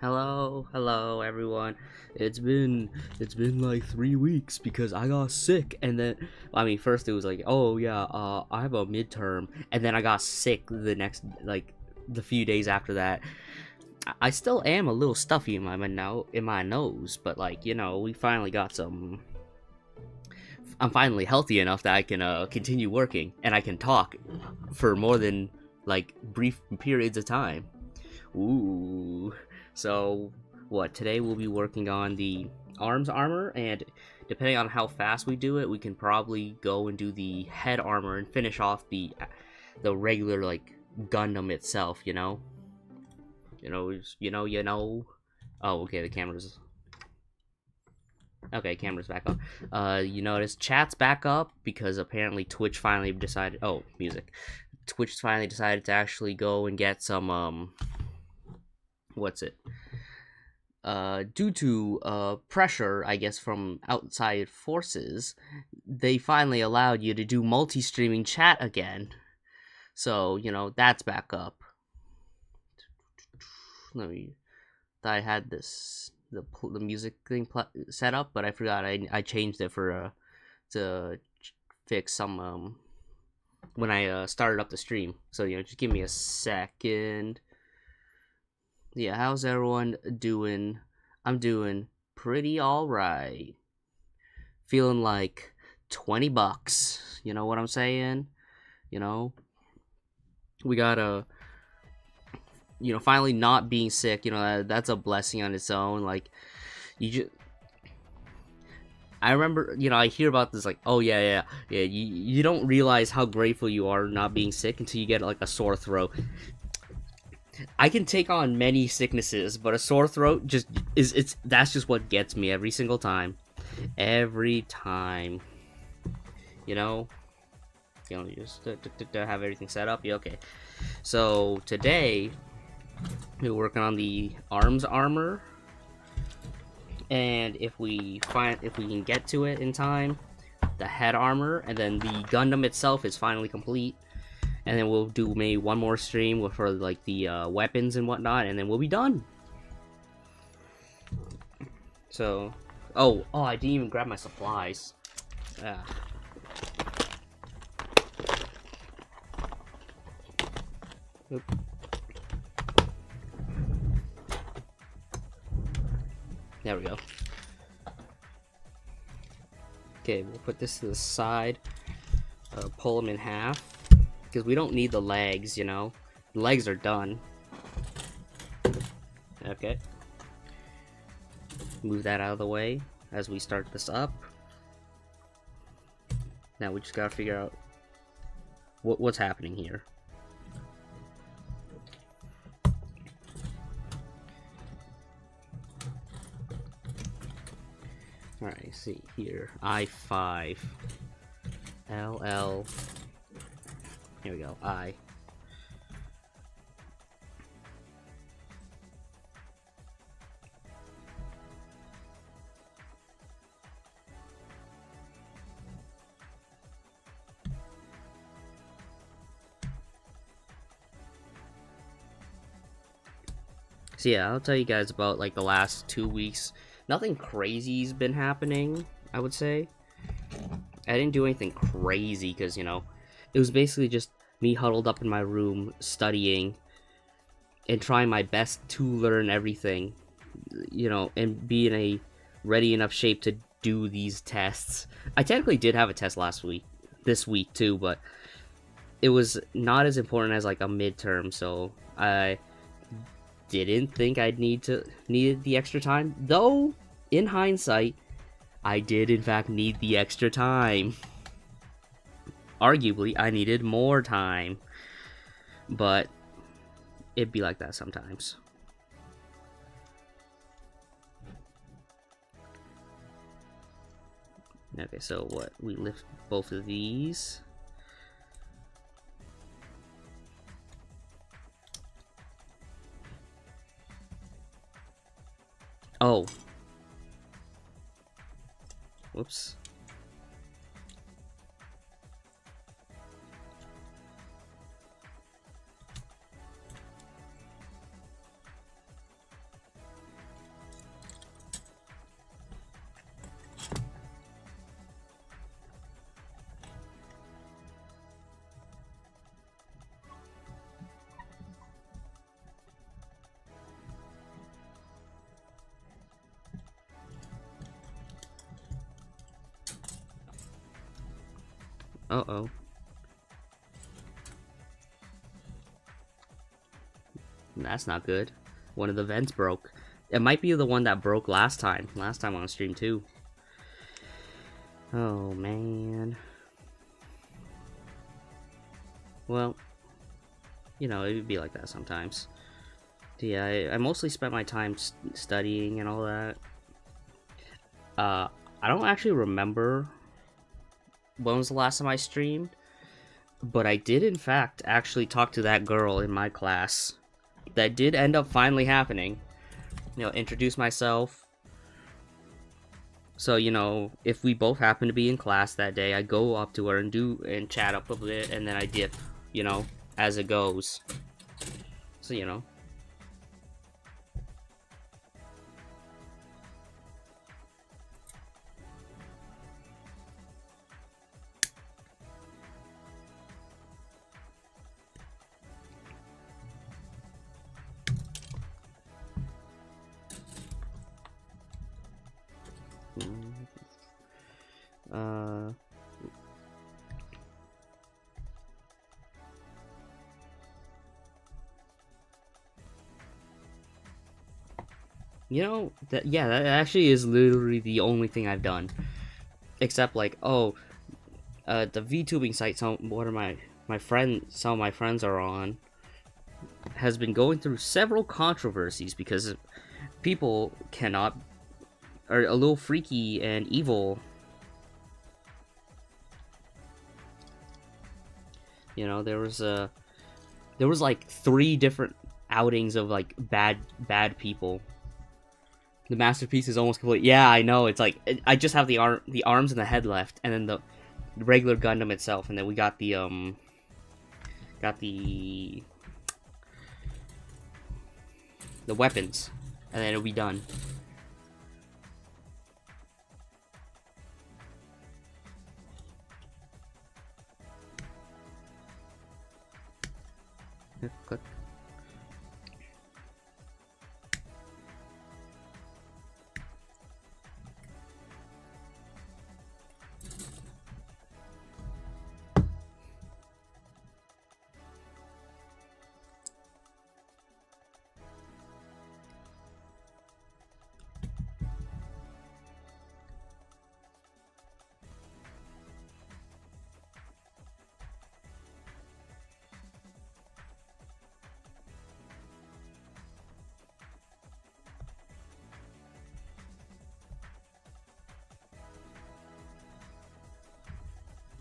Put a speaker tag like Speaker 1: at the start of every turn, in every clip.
Speaker 1: Hello everyone. It's been like 3 weeks because I got sick, and then first it was like, oh yeah, I have a midterm, and then I got sick the next the few days after that. I still am a little stuffy in my nose, but we finally got some. I'm finally healthy enough that I can continue working, and I can talk for more than brief periods of time. Ooh. So, today we'll be working on the arms armor, and depending on how fast we do it, we can probably go and do the head armor and finish off the regular, Gundam itself, you know? Oh, okay, camera's back on. You notice chat's back up because apparently Twitch finally decided, oh, music. Twitch finally decided to actually go and get some, due to pressure, I guess, from outside forces, they finally allowed you to do multi-streaming chat again. So, that's back up. I had the music thing set up, but I forgot I changed it to fix some, when I started up the stream. So, just give me a second. Yeah, how's everyone doing? I'm doing pretty alright. Feeling like $20. You know what I'm saying? We gotta, finally not being sick, that's a blessing on its own. I remember, I hear about this, oh yeah, you don't realize how grateful you are not being sick until you get, a sore throat. I can take on many sicknesses, but a sore throat that's just what gets me every single time. Every time. Just to have everything set up. Yeah, okay. So today we're working on the arms armor, and if we can get to it in time, the head armor, and then the Gundam itself is finally complete. And then we'll do maybe one more stream for the weapons and whatnot, and then we'll be done. So, oh, I didn't even grab my supplies. Oop. There we go. Okay, we'll put this to the side. Pull them in half. Because we don't need the legs, The legs are done. Okay. Move that out of the way as we start this up. Now we just gotta figure out what's happening here. Alright, see here. I5. LL. Here we go. I. So yeah, I'll tell you guys about the last 2 weeks. Nothing crazy's been happening, I would say. I didn't do anything crazy because, it was basically just me huddled up in my room studying and trying my best to learn everything, and be in a ready enough shape to do these tests. I technically did have a test this week too, but it was not as important as a midterm, so I didn't think I'd needed the extra time, though in hindsight I did in fact need the extra time. Arguably, I needed more time, but it'd be like that sometimes. Okay, so we lift both of these. Oh. Whoops. Uh-oh. That's not good. One of the vents broke. It might be the one that broke last time. Last time on stream, too. Oh, man. Well, you know, it would be like that sometimes. Yeah, I mostly spent my time studying and all that. I don't actually remember when was the last time I streamed, but I did in fact actually talk to that girl in my class. That did end up finally happening. You know, introduce myself. So, you know, if we both happen to be in class that day, I go up to her and chat up a bit, and then I dip, you know, as it goes. So, you know. You know, that actually is literally the only thing I've done. Except, like, the VTubing site some of my friends are on has been going through several controversies because people are a little freaky and evil. You know, there was like 3 different outings of like bad people. The masterpiece is almost complete. Yeah, I know. It's like I just have the arms and the head left, and then the regular Gundam itself, and then we got the weapons, and then it'll be done. Click.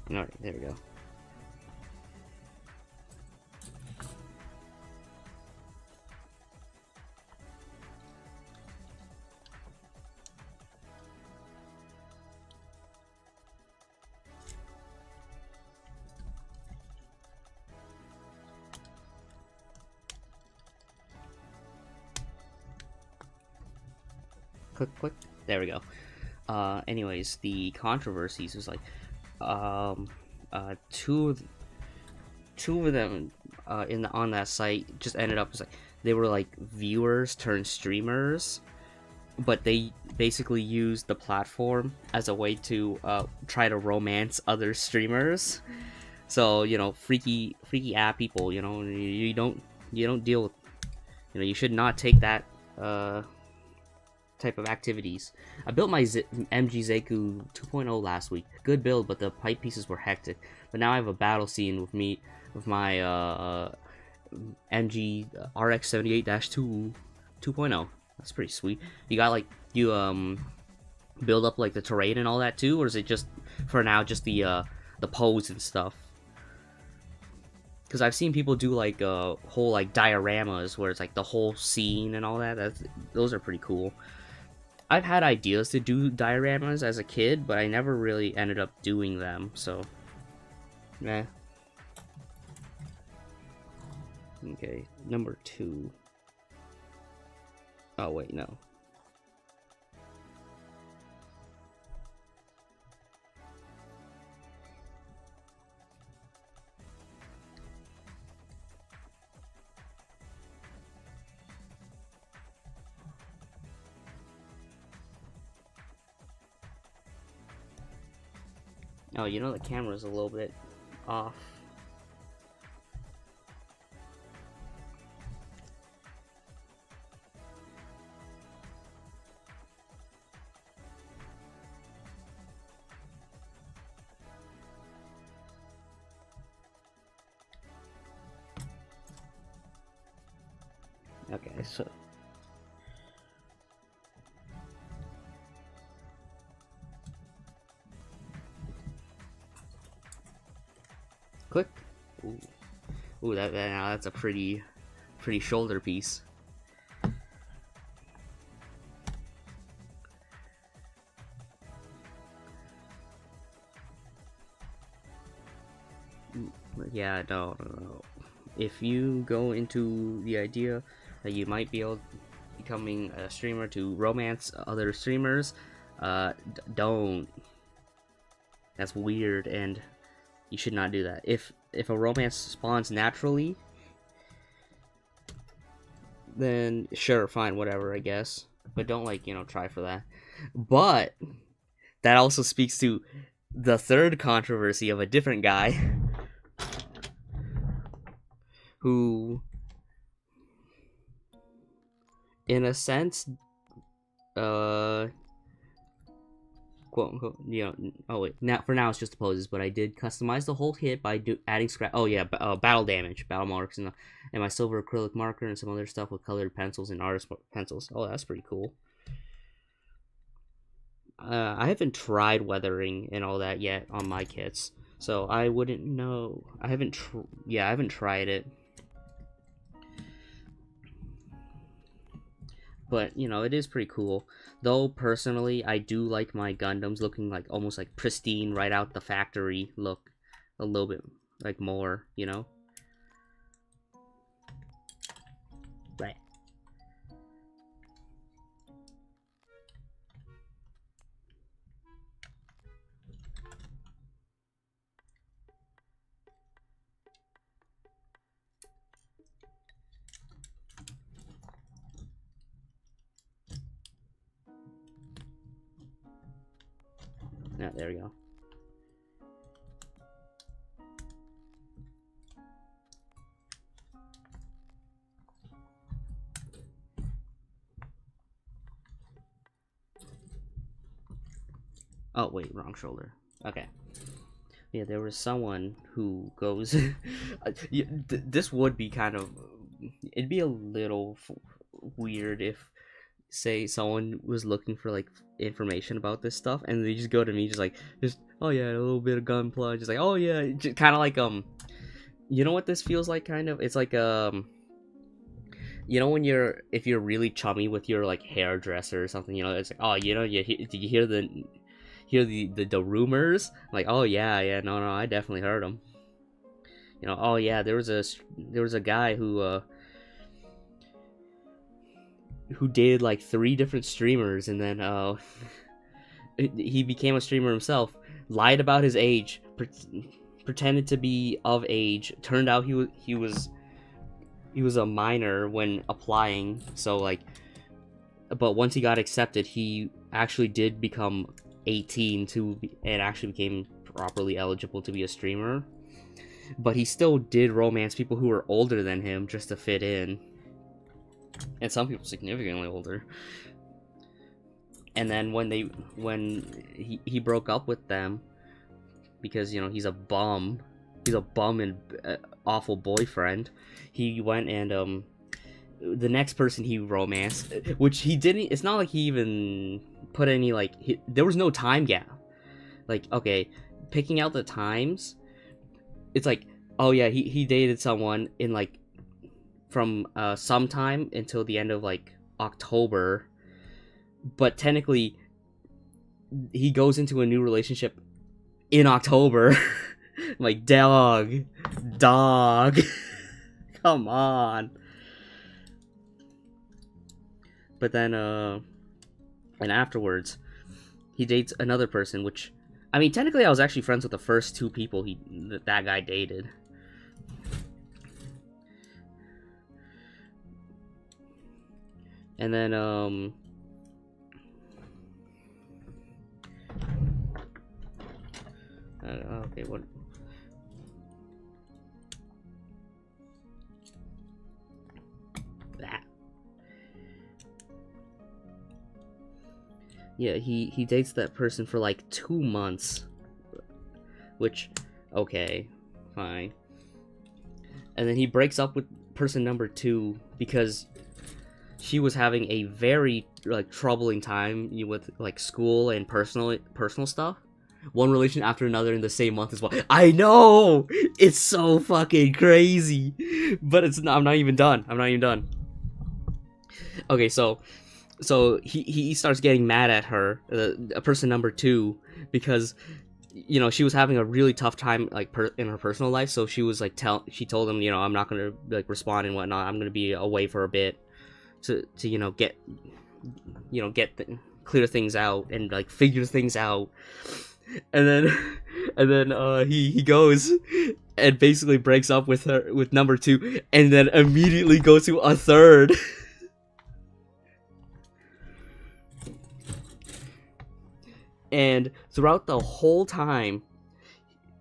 Speaker 1: Alright, there we go. Click. There we go. Anyways, the controversies was like, two of them on that site just ended up as like they were like viewers turned streamers, but they basically used the platform as a way to try to romance other streamers. So, you know, freaky app people, you know, you don't deal with, you know, you should not take that type of activities. I built my MG Zeku 2.0 last week. Good build, but the pipe pieces were hectic. But now I have a battle scene with my MG RX 78-2 2.0. That's pretty sweet. You got like you build up like the terrain and all that too, or is it just for now just the pose and stuff? Because I've seen people do like whole like dioramas where it's like the whole scene and all that. Those are pretty cool. I've had ideas to do dioramas as a kid, but I never really ended up doing them, so yeah. Okay, number 2. Oh wait, no. Oh, you know the camera's a little bit off. Okay, so click. Ooh, ooh, now that's a pretty shoulder piece. Yeah, no. If you go into the idea that you might be becoming a streamer to romance other streamers, don't. That's weird, and you should not do that. If a romance spawns naturally, then sure, fine, whatever, I guess. But don't, like, try for that. But that also speaks to the third controversy of a different guy who, in a sense, quote unquote, oh wait, for now it's just the poses, but I did customize the whole kit by adding scrap. Oh yeah, battle damage, battle marks, and my silver acrylic marker and some other stuff with colored pencils and artist pencils. Oh, that's pretty cool. I haven't tried weathering and all that yet on my kits, so I wouldn't know. I haven't tried it. But, it is pretty cool. Though, personally, I do like my Gundams looking like almost like pristine, right out the factory look. A little bit, like, more, Right. Yeah, there we go. Oh, wait, wrong shoulder. Okay. Yeah, there was someone who goes... this would be kind of... It'd be a little weird if, say, someone was looking for, like, information about this stuff, and they just go to me just, oh yeah, a little bit of gunpla, just like, oh yeah, kind of like, you know what this feels like, kind of? It's like, when if you're really chummy with your, like, hairdresser or something, it's like, oh, did you hear the rumors? Like, oh yeah, no, I definitely heard them. Oh yeah, there was a guy who dated like 3 different streamers, and then he became a streamer himself, lied about his age, pretended to be of age, turned out he was a minor when applying, so like, but once he got accepted, he actually did become 18 and actually became properly eligible to be a streamer. But he still did romance people who were older than him just to fit in, and some people significantly older. And then when he broke up with them because he's a bum and awful boyfriend, he went and the next person he romanced, which he didn't, it's not like he even put any, like, there was no time gap. Like, okay, picking out the times, it's like, oh yeah, he dated someone in, like, from sometime until the end of, like, October, but technically he goes into a new relationship in October. Like, dog come on. But then and afterwards he dates another person, which, I mean, technically I was actually friends with the first 2 people that guy dated. And then okay, what? Yeah, he dates that person for like 2 months, which, okay, fine. And then he breaks up with person number 2 because she was having a very like troubling time with like school and personal stuff. One relation after another in the same month as well. I know, it's so fucking crazy, but it's not. I'm not even done. Okay, so he starts getting mad at her, person number 2, because she was having a really tough time like in her personal life. So she was like she told him, I'm not gonna like respond and whatnot. I'm gonna be away for a bit to clear things out and like figure things out. And then he goes and basically breaks up with her, with number 2, and then immediately goes to a third. And throughout the whole time,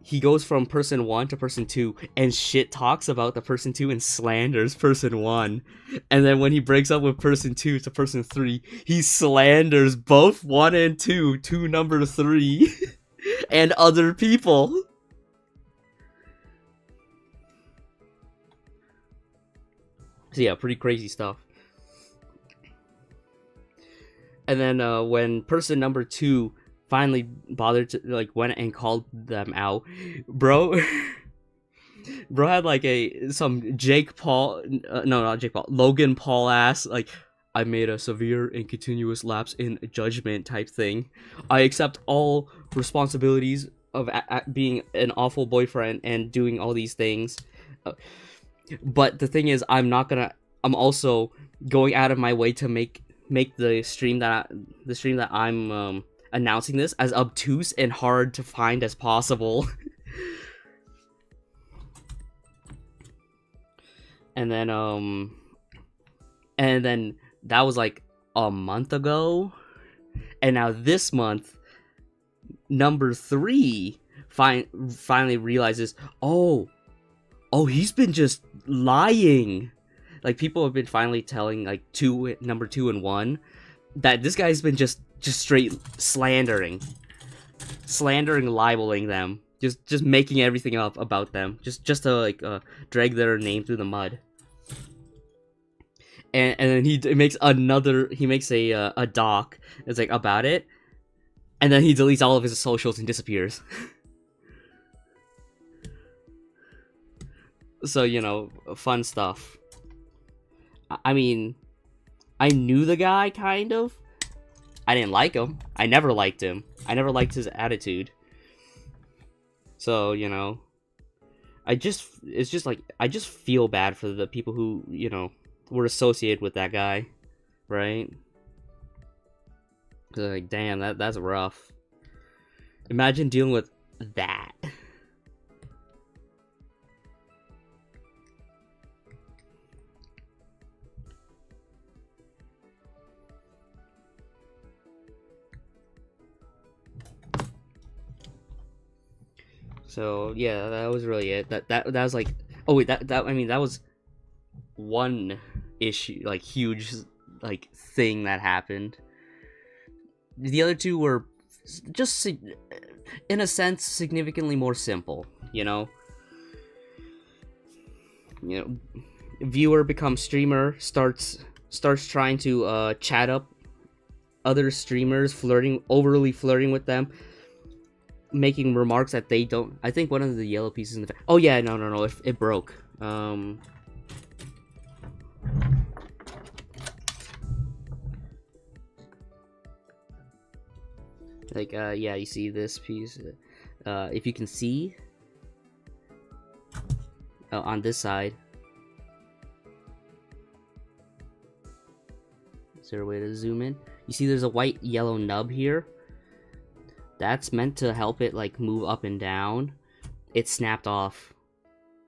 Speaker 1: he goes from person 1 to person 2 and shit talks about the person 2 and slanders person 1. And then when he breaks up with person 2 to person 3, he slanders both 1 and 2 to number 3 and other people. So yeah, pretty crazy stuff. And then when person number 2 finally bothered to like went and called them out, bro had like some Jake Paul, no, not Jake Paul, Logan Paul ass, like, I made a severe and continuous lapse in judgment type thing. I accept all responsibilities of being an awful boyfriend and doing all these things, but the thing is, I'm also going out of my way to make the stream that I'm announcing this as obtuse and hard to find as possible. And then that was like a month ago, and now this month, number 3 finally realizes, oh, he's been just lying. Like, people have been finally telling like number 2 and 1 that this guy's been just straight slandering, libeling them, just making everything up about them, just to like drag their name through the mud. And then he makes a doc. It's like about it, and then he deletes all of his socials and disappears. So fun stuff. I mean, I knew the guy kind of. I didn't like him. I never liked him. I never liked his attitude. So I just feel bad for the people who were associated with that guy, right? Like, damn, that's rough. Imagine dealing with that. So yeah, that was really it. That was like, oh wait, that was one issue, like huge, like thing that happened. The other 2 were just, in a sense, significantly more simple. Viewer becomes streamer, starts trying to chat up other streamers, overly flirting with them, making remarks that they don't. I think one of the yellow pieces in the oh yeah, no, it broke. Like, yeah, you see this piece? If you can see, on this side. Is there a way to zoom in? You see there's a white yellow nub here? That's meant to help it, like, move up and down. It snapped off.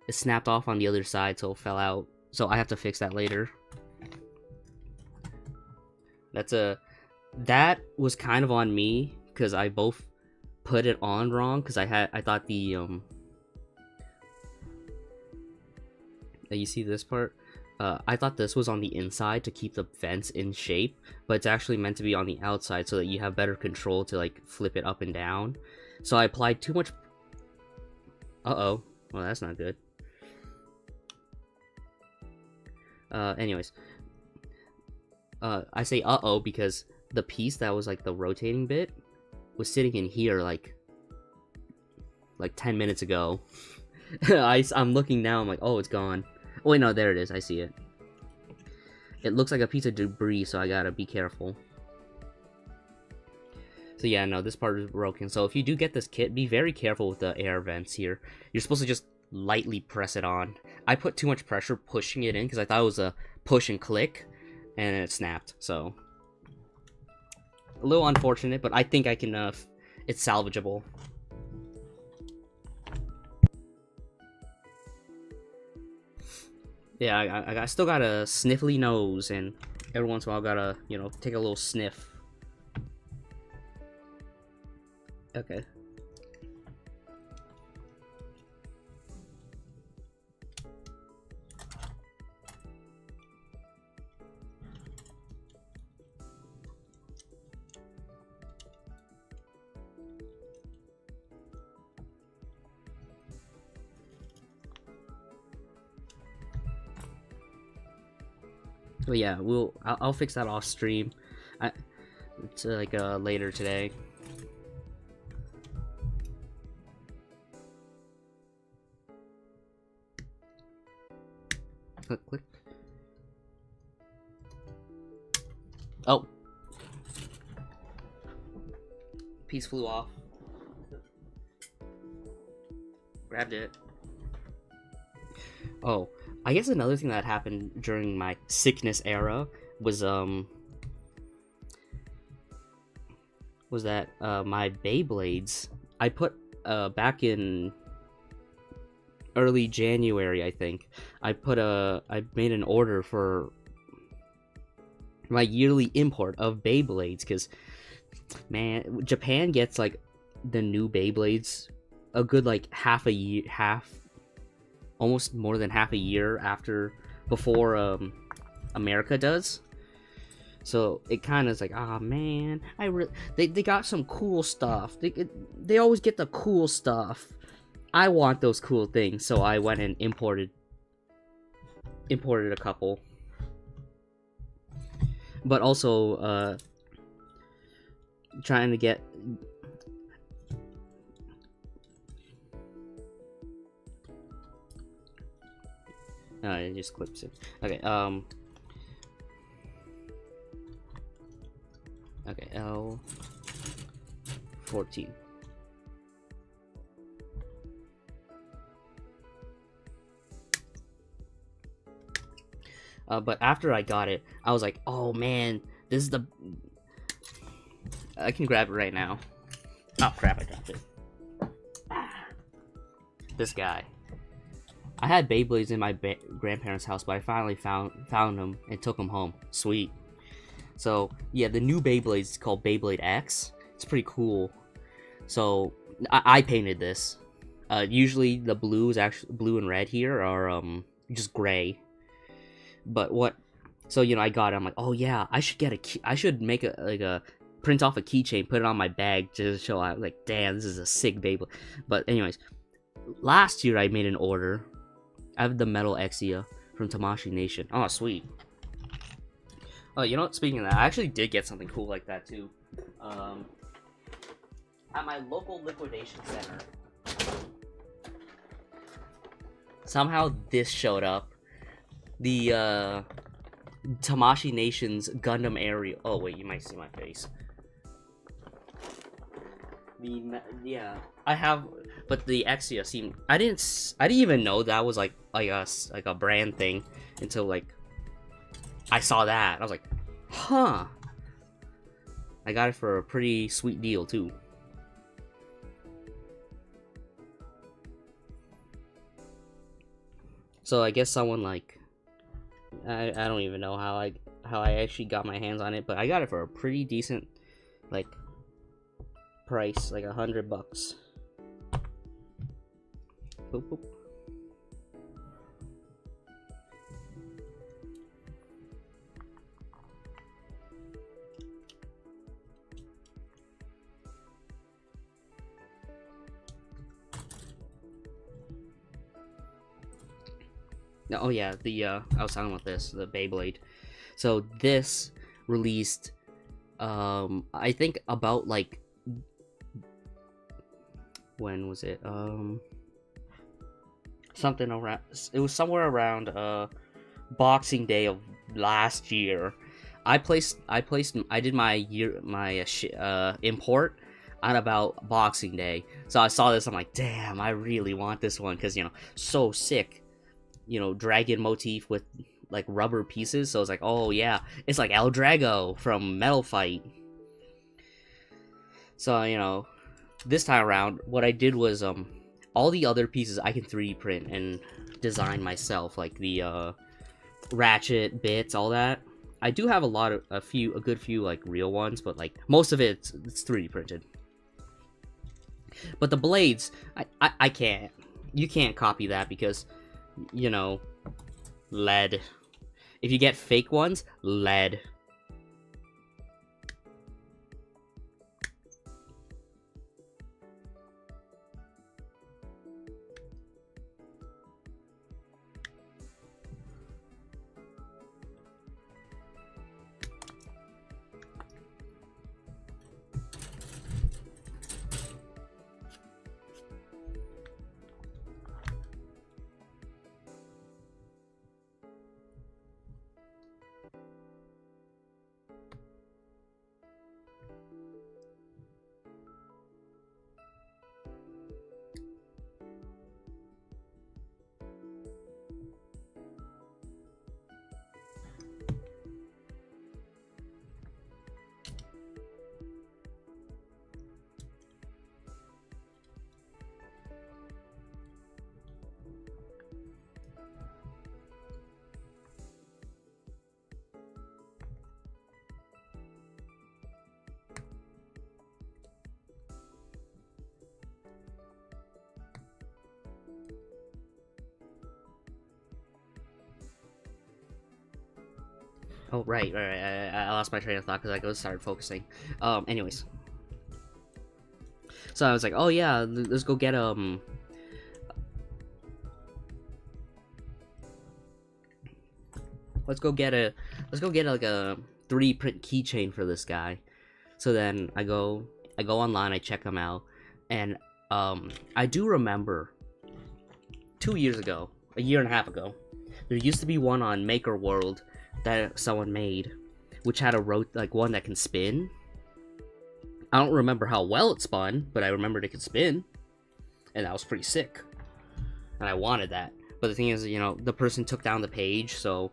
Speaker 1: It snapped off on the other side, so it fell out. So I have to fix that later. That was kind of on me, because I both put it on wrong, because I thought the, you see this part? I thought this was on the inside to keep the vents in shape, but it's actually meant to be on the outside so that you have better control to like flip it up and down. So I applied too much. Uh-oh. Well, that's not good. Anyways. I say uh-oh because the piece that was like the rotating bit was sitting in here like 10 minutes ago. I'm looking now, I'm like, oh, it's gone. Oh, wait, no, there it is. I see it. It looks like a piece of debris, so I gotta be careful. So yeah, no, this part is broken. So if you do get this kit, be very careful with the air vents here. You're supposed to just lightly press it on. I put too much pressure pushing it in because I thought it was a push and click, and it snapped. So a little unfortunate, but I think I can, it's salvageable. Yeah, I still got a sniffly nose, and every once in a while gotta, you know, take a little sniff. Okay. But yeah, I'll fix that off stream. It's like later today. Click, click. Oh, piece flew off. Grabbed it. Oh, I guess another thing that happened during my sickness era was that my Beyblades, I put back in early January, I think. I made an order for my yearly import of Beyblades because, man, Japan gets like the new Beyblades a good like almost more than half a year before America does. So it kind of is like, ah, man, they got some cool stuff. They always get the cool stuff. I want those cool things, so I went and imported a couple. But also trying to get it just clips it. Okay, okay, L14. But after I got it, I was like, oh man, this is the... I can grab it right now. Oh crap, I dropped it. This guy. I had Beyblades in my grandparents' house, but I finally found them and took them home. Sweet. So, yeah, the new Beyblade is called Beyblade X. It's pretty cool. So, I painted this. Usually the blue and red here are just gray. But so, you know, I got it. I'm like, oh yeah, I should make a print off a keychain, put it on my bag to show out, like, damn, this is a sick Beyblade. But anyways, last year I made an order. I have the Metal Exia from Tamashii Nation. Oh, sweet. Oh, you know what? Speaking of that, I actually did get something cool like that too. At my local liquidation center, somehow this showed up. The Tamashii Nation's Gundam area. Oh wait, you might see my face. Yeah, I have, but the Exia seemed. I didn't even know that was like a brand thing until like I saw that. I was like, huh. I got it for a pretty sweet deal too. So I guess someone like I don't even know how I actually got my hands on it, but I got it for a pretty decent like price, like $100. Boop, boop. Oh yeah, the I was talking about this, the Beyblade. So this released, I think about like, when was it? Something around. It was somewhere around Boxing Day of last year. I did my import on about Boxing Day. So I saw this. I'm like, damn, I really want this one because so sick. Dragon motif with like rubber pieces. So it's like, oh yeah, it's like El Drago from Metal Fight. So this time around, what I did was all the other pieces I can 3D print and design myself, like the ratchet bits, all that. I do have a good few like real ones, but like most of it's 3D printed. But the blades, I can't. You can't copy that because lead. If you get fake ones, lead. Oh, right. I lost my train of thought because I started focusing. Anyways. So I was like, oh yeah, let's go get like a 3D print keychain for this guy. So then I go online, I check him out, and I do remember 2 years ago, a year and a half ago, there used to be one on Maker World that someone made, which had one that can spin. I don't remember how well it spun, but I remembered it could spin, and that was pretty sick. And I wanted that, but the thing is, the person took down the page, so,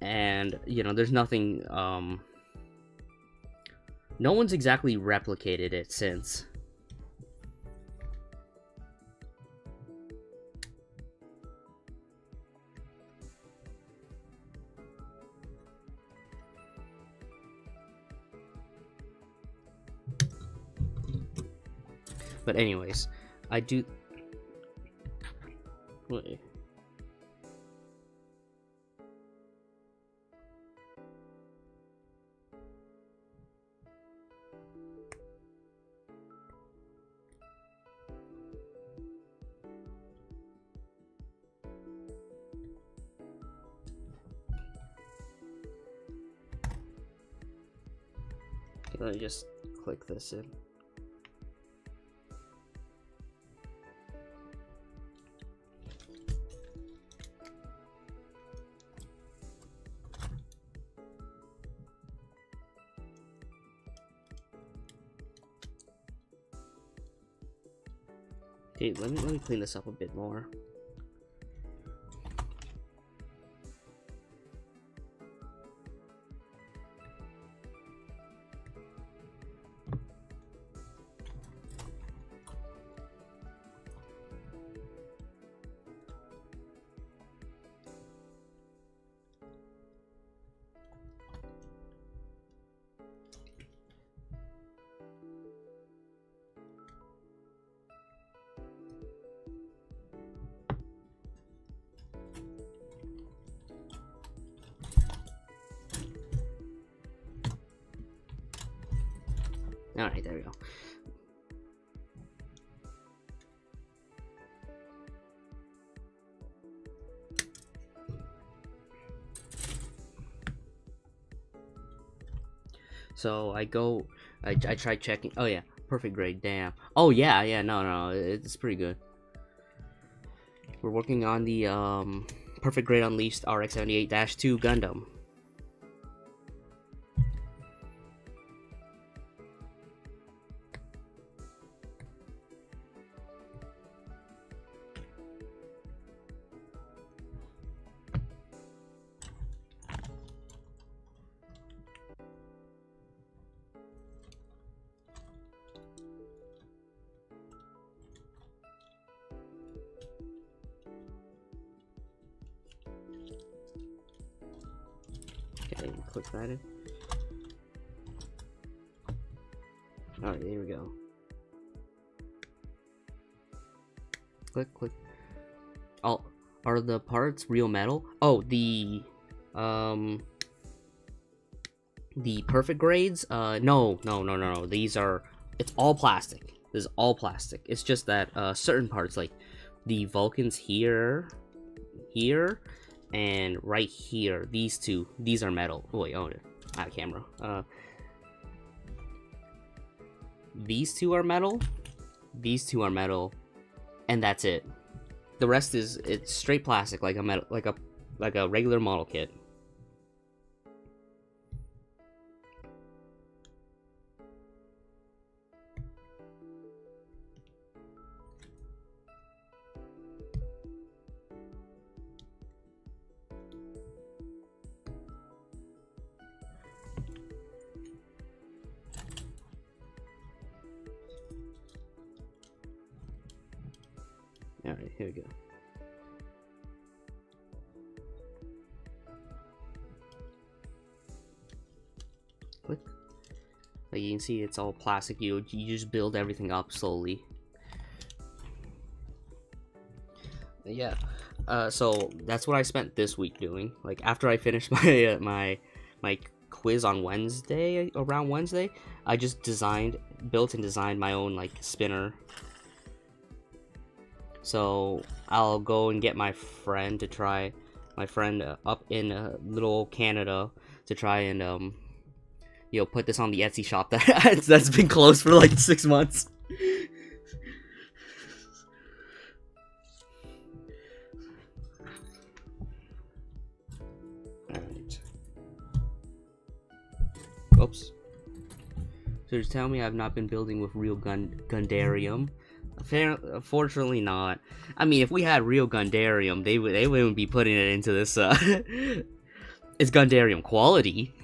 Speaker 1: and there's nothing. No one's exactly replicated it since. But anyways, I do. Wait. Okay, let me just click this in. Okay, let me clean this up a bit more. Alright, there we go. So I go, I try checking. Oh yeah, perfect grade. Damn. Oh yeah, no, it's pretty good. We're working on the perfect grade unleashed RX-78-2 Gundam. Okay, click that in. Alright, here we go. Click. Oh, are the parts real metal? Oh, the perfect grades? No. These are, it's all plastic. This is all plastic. It's just that certain parts, like the Vulcans here, and right here, these two, these are metal. Oh wait, out of camera. These two are metal. These two are metal, and that's it. The rest is, it's straight plastic, like a metal, like a regular model kit. Alright, here we go. Click. Like you can see, it's all plastic. You just build everything up slowly. Yeah. So that's what I spent this week doing. Like after I finished my my quiz on Wednesday, around Wednesday, I just built and designed my own like spinner. So I'll go and get my friend to try, up in little Canada, to try and put this on the Etsy shop that's been closed for like 6 months. Alright. Oops. So just tell me I've not been building with real Gundarium. Fortunately not. I mean, if we had real Gundarium, they wouldn't be putting it into this. It's Gundarium quality.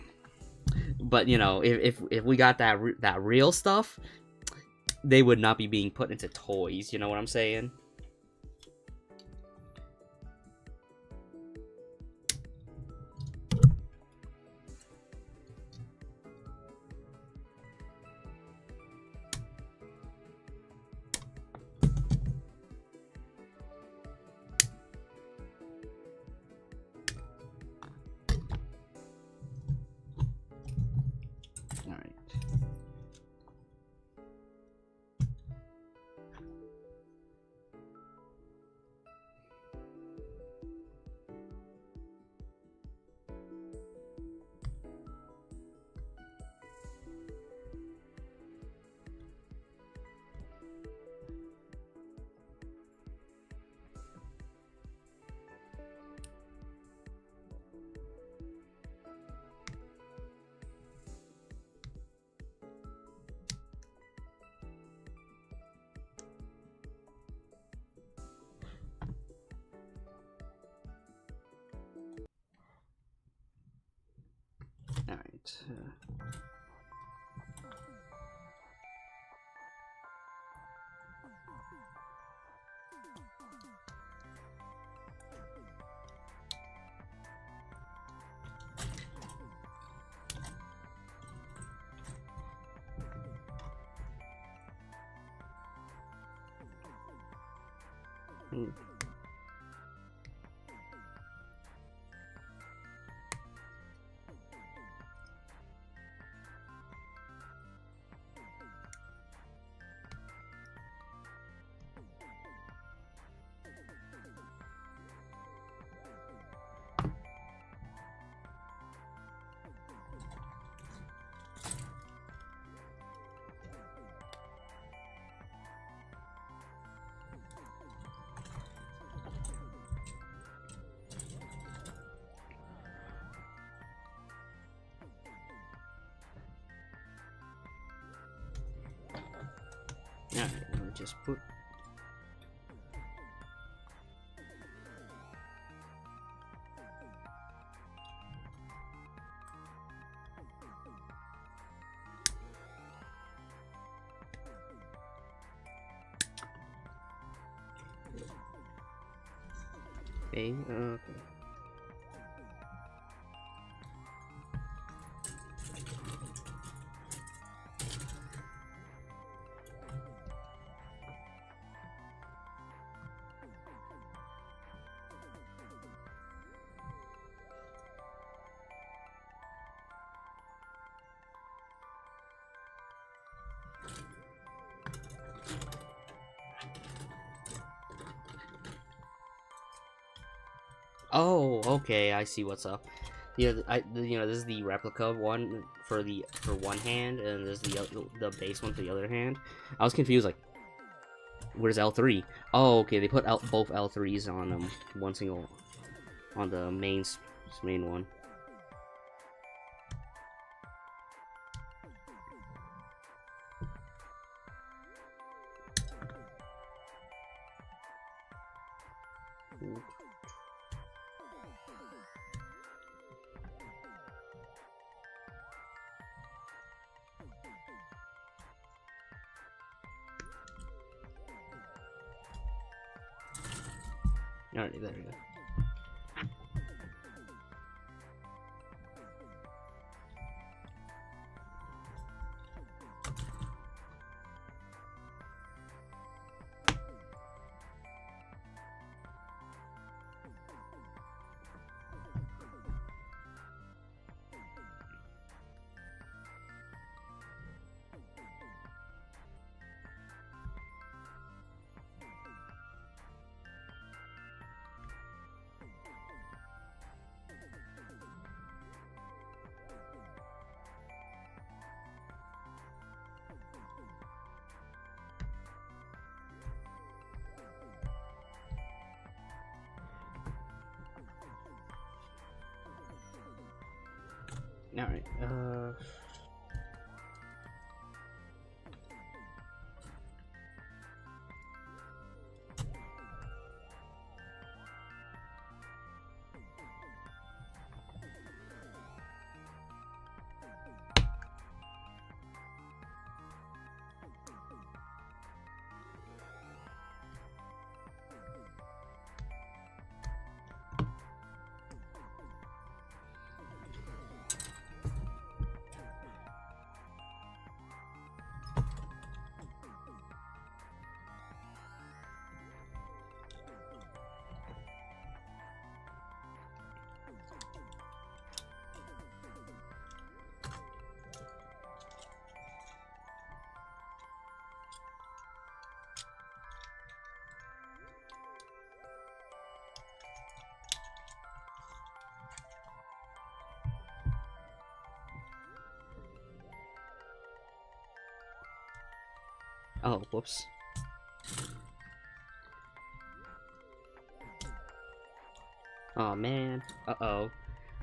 Speaker 1: But you know, if we got that real stuff, they would not be being put into toys. You know what I'm saying? Alright. just put. Okay, okay. Oh, okay, I see what's up. Yeah, this is the replica one for one hand, and this is the base one for the other hand. I was confused, like, where's L3? Oh, okay, they put both L3s on one single, on the main one. Alright, there we go. Alright, oh, whoops. Oh man, uh-oh.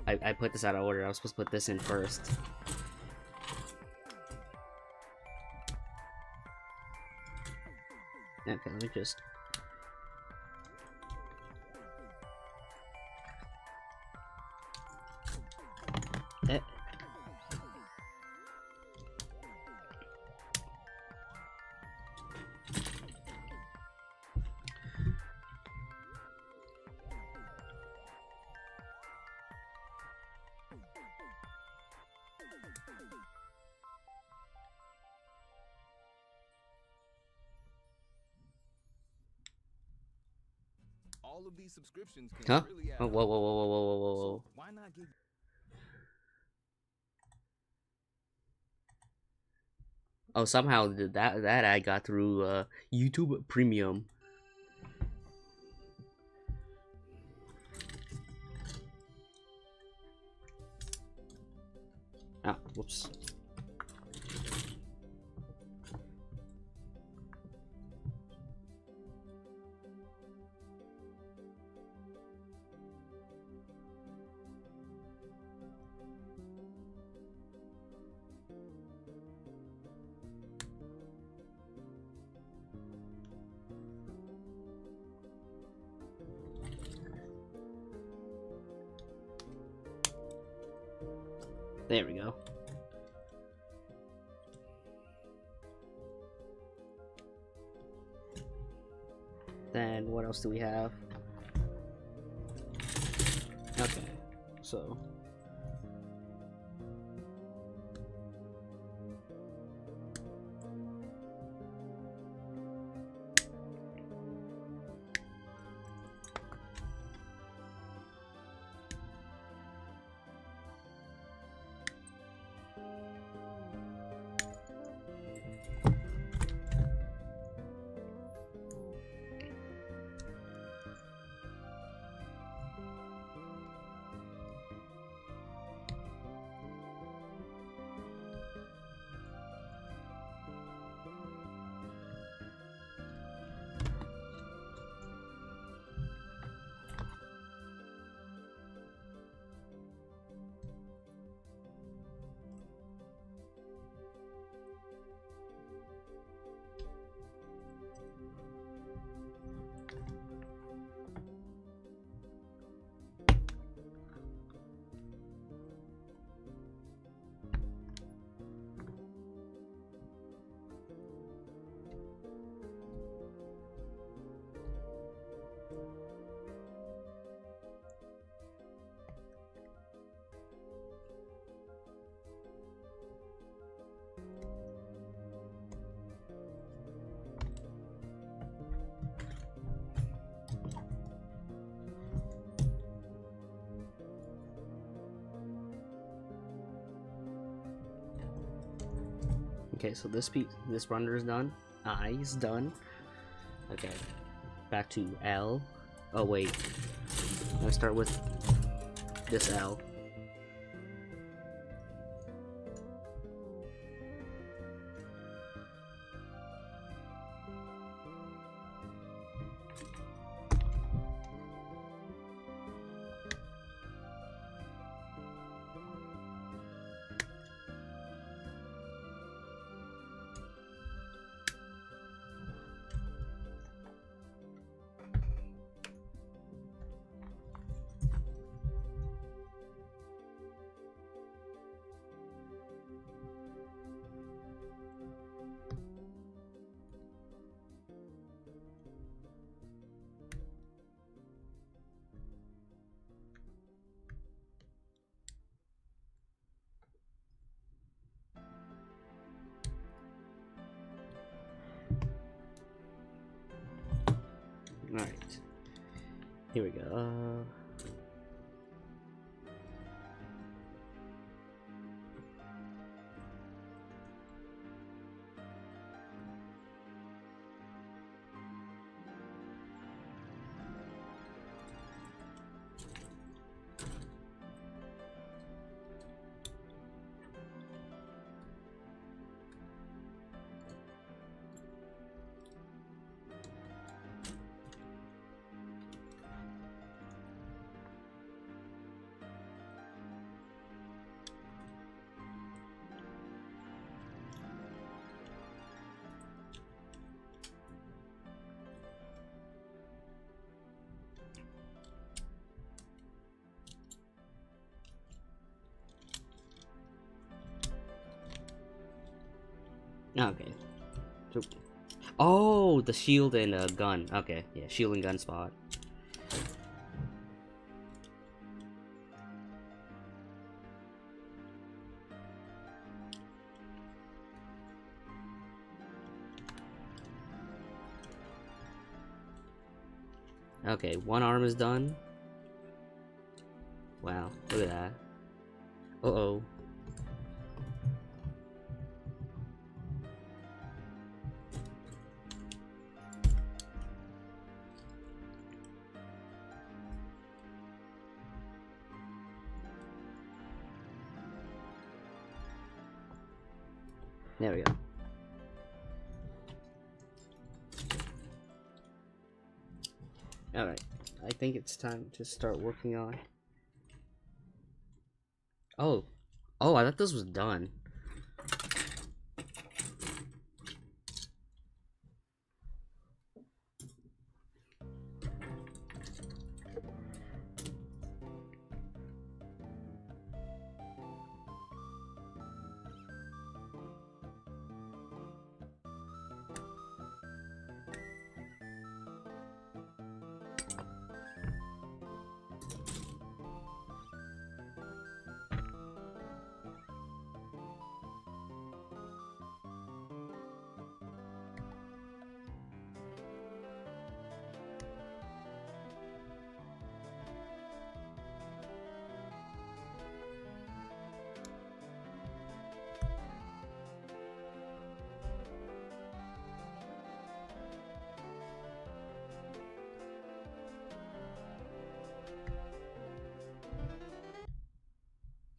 Speaker 1: I put this out of order. I was supposed to put this in first. Okay, let me just... Eh.
Speaker 2: All of these subscriptions can
Speaker 1: Huh?
Speaker 2: really add
Speaker 1: Oh, whoa, whoa, whoa, whoa, whoa, whoa, whoa, whoa.
Speaker 2: So why not give...
Speaker 1: Oh, somehow that I got through YouTube Premium. Ah, whoops. There we go. Then what else do we have? Okay, so okay, so this render is done. I is done. Okay, back to L. Oh wait, let's start with this L. Alright, here we go. Okay. So, oh, the shield and gun. Okay, yeah, shield and gun spot. Okay, one arm is done. Wow, look at that. Uh-oh. There we go. Alright, I think it's time to start working on... Oh, I thought this was done.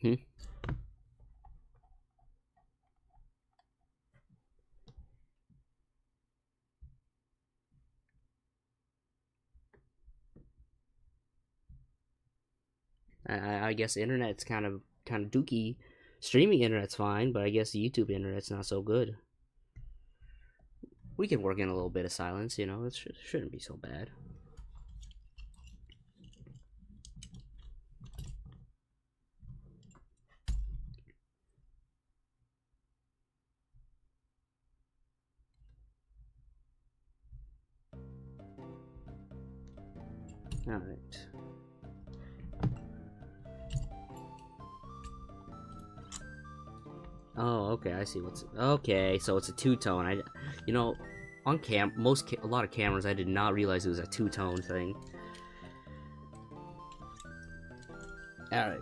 Speaker 1: Hmm? I guess internet's kind of dookie. Streaming internet's fine, but I guess YouTube internet's not so good. We can work in a little bit of silence, it shouldn't be so bad. Alright. Oh, okay, I see what's... Okay, so it's a two-tone. On a lot of cameras, I did not realize it was a two-tone thing. Alright.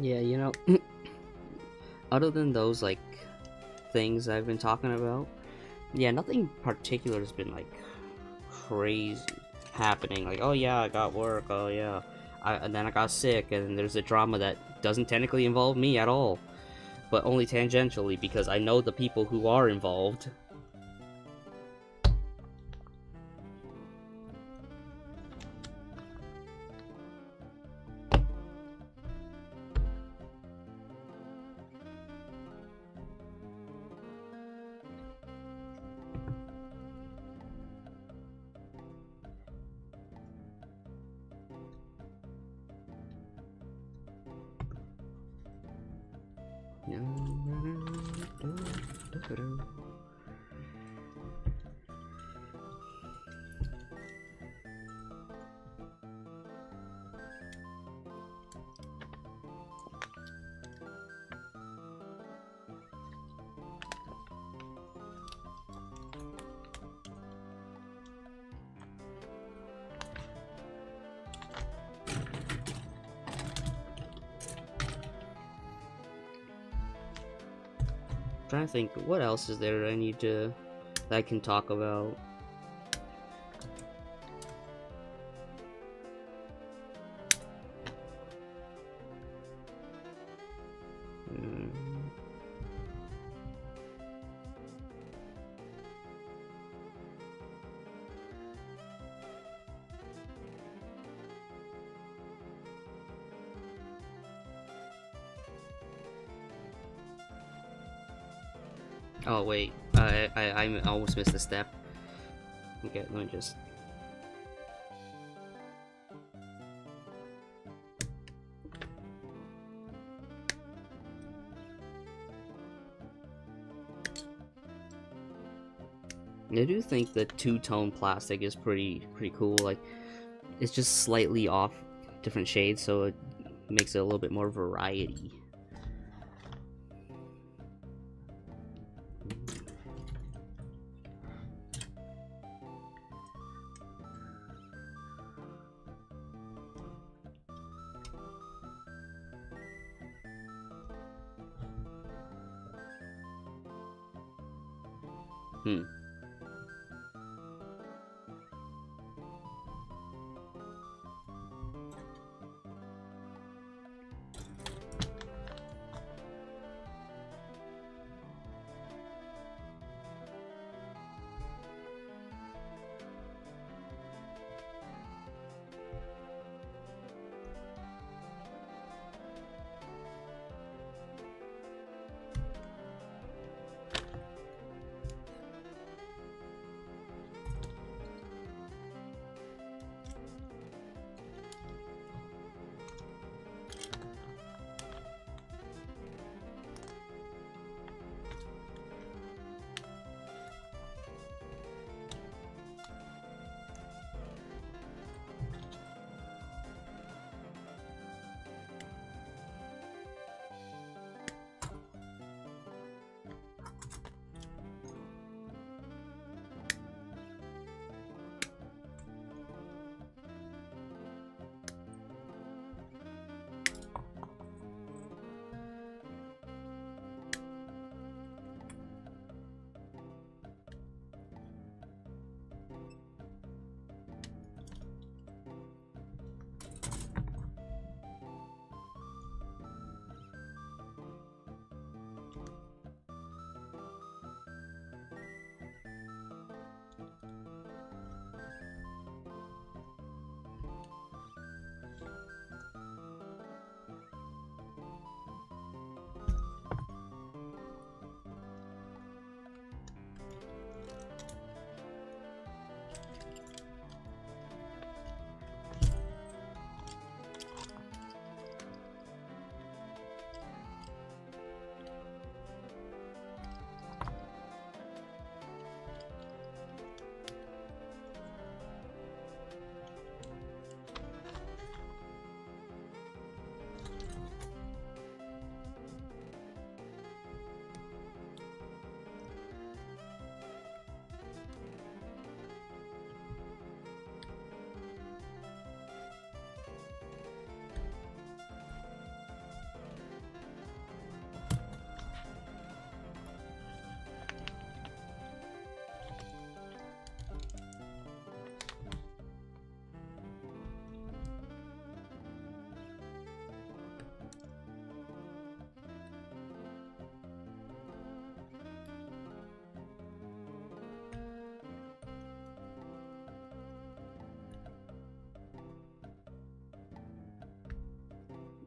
Speaker 1: Yeah, other than those, like, things I've been talking about, yeah, nothing particular has been, like, crazy happening. Like, oh yeah, I got work, oh yeah. And then I got sick, and there's a drama that doesn't technically involve me at all, but only tangentially, because I know the people who are involved. Trying to think, what else is there that I can talk about? Oh wait, I almost missed a step. Okay, let me just... I do think the two-tone plastic is pretty cool. Like, it's just slightly off, different shades, so it makes it a little bit more variety. Hmm.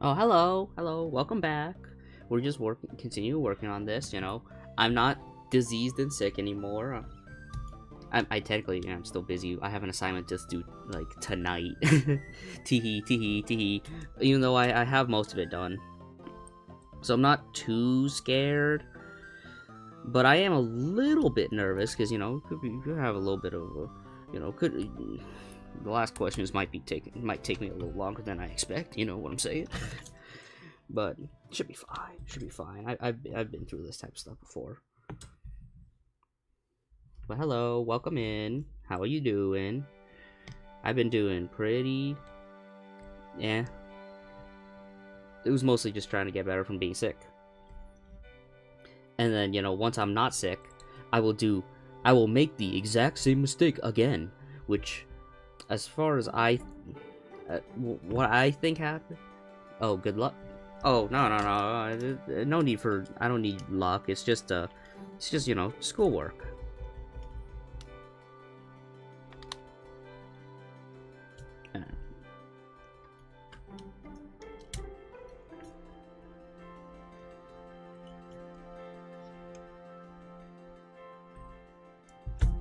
Speaker 1: Oh, hello, hello, welcome back. We're just continue working on this, you know. I'm not diseased and sick anymore. I technically am still busy. I have an assignment just due, like, tonight. Teehee, teehee, teehee. Even though I have most of it done. So I'm not too scared. But I am a little bit nervous, because, you know, could have a little bit of a, you know, the last questions might take me a little longer than I expect, you know what I'm saying? But should be fine. Should be fine. I've been through this type of stuff before. But hello, welcome in. How are you doing? I've been doing pretty. Yeah. It was mostly just trying to get better from being sick. And then, you know, once I'm not sick, I will make the exact same mistake again, which, as far as what I think happened. Oh, good luck. Oh, no, no need for, I don't need luck. It's just, you know, schoolwork.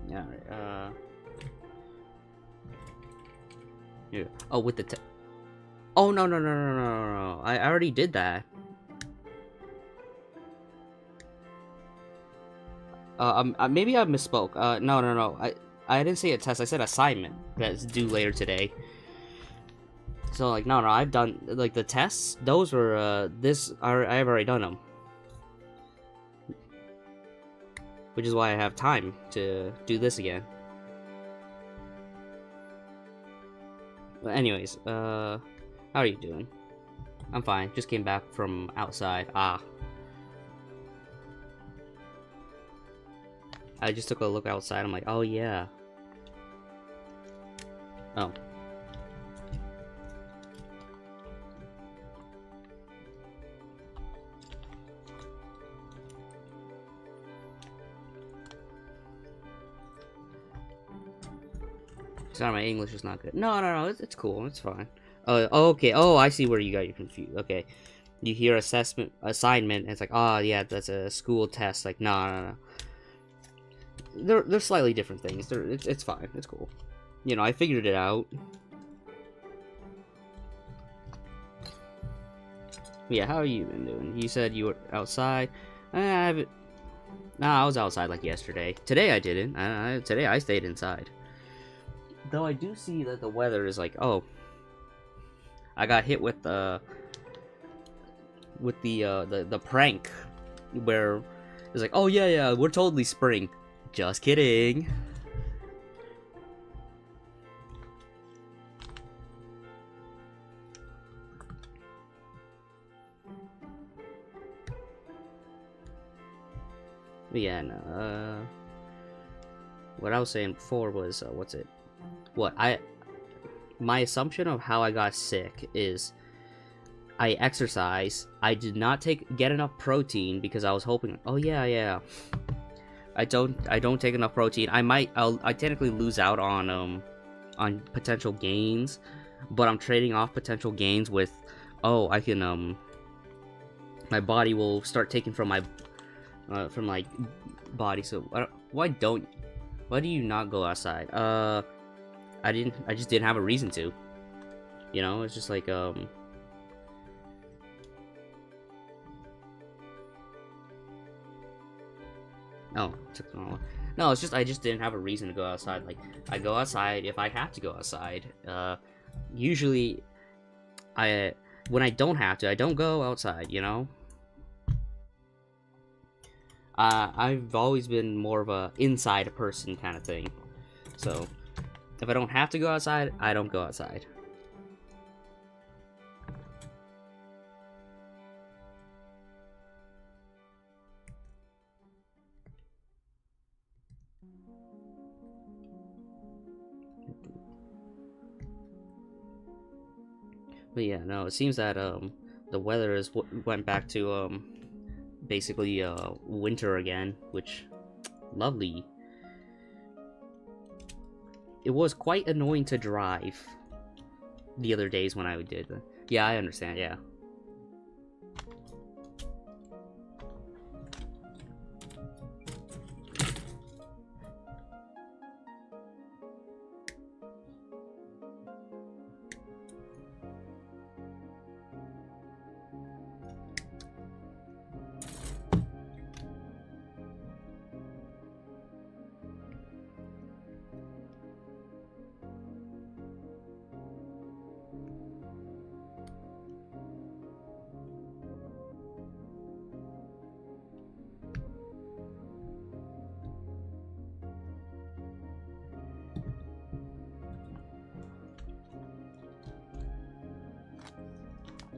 Speaker 1: Alright, yeah. Oh, with the oh, no. I already did that. Maybe I misspoke. No. I didn't say a test. I said assignment that's due later today. So, like, no, I've done, like, the tests. Those were, I've already done them. Which is why I have time to do this again. But anyways, how are you doing? I'm fine. Just came back from outside. I just took a look outside. I'm like, oh yeah. Oh. Sorry, my English is not good. No, it's cool. It's fine. Oh, okay. Oh, I see where you got you confused. Okay. You hear assignment, and it's like, oh, yeah, that's a school test. Like, no. They're slightly different things. It's fine. It's cool. You know, I figured it out. Yeah, how are you been doing? You said you were outside. Nah, I was outside like yesterday. Today I didn't. Today I stayed inside. Though I do see that the weather is like, oh, I got hit with the prank where it's like, oh yeah, we're totally spring. Just kidding. But yeah, no, what I was saying before was, what's it? My assumption of how I got sick is I exercise. I did not get enough protein because I was hoping. Oh yeah. I don't take enough protein. I technically lose out on potential gains, but I'm trading off potential gains with, oh, I can my body will start taking from my body. So why do you not go outside? I just didn't have a reason to. You know, it's just like, oh, no, it's just, I just didn't have a reason to go outside. Like, I go outside if I have to go outside. Usually, when I don't have to, I don't go outside, you know? I've always been more of a inside person kind of thing. So, if I don't have to go outside, I don't go outside. But yeah, no, it seems that the weather went back to basically winter again, which lovely. It was quite annoying to drive the other days when I did. Yeah, I understand. Yeah.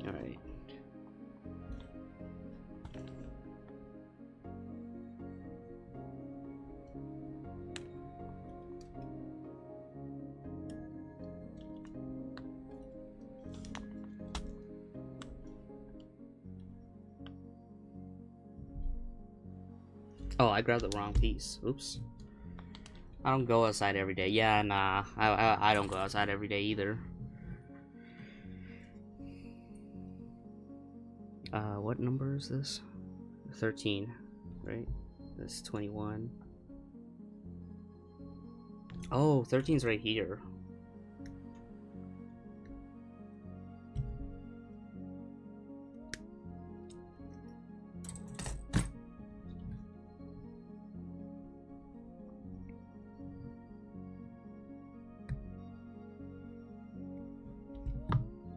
Speaker 1: All right. Oh, I grabbed the wrong piece. Oops. I don't go outside every day. Yeah, nah. I don't go outside every day either. What number is this? 13, right? That's 21. Oh, 13's right here.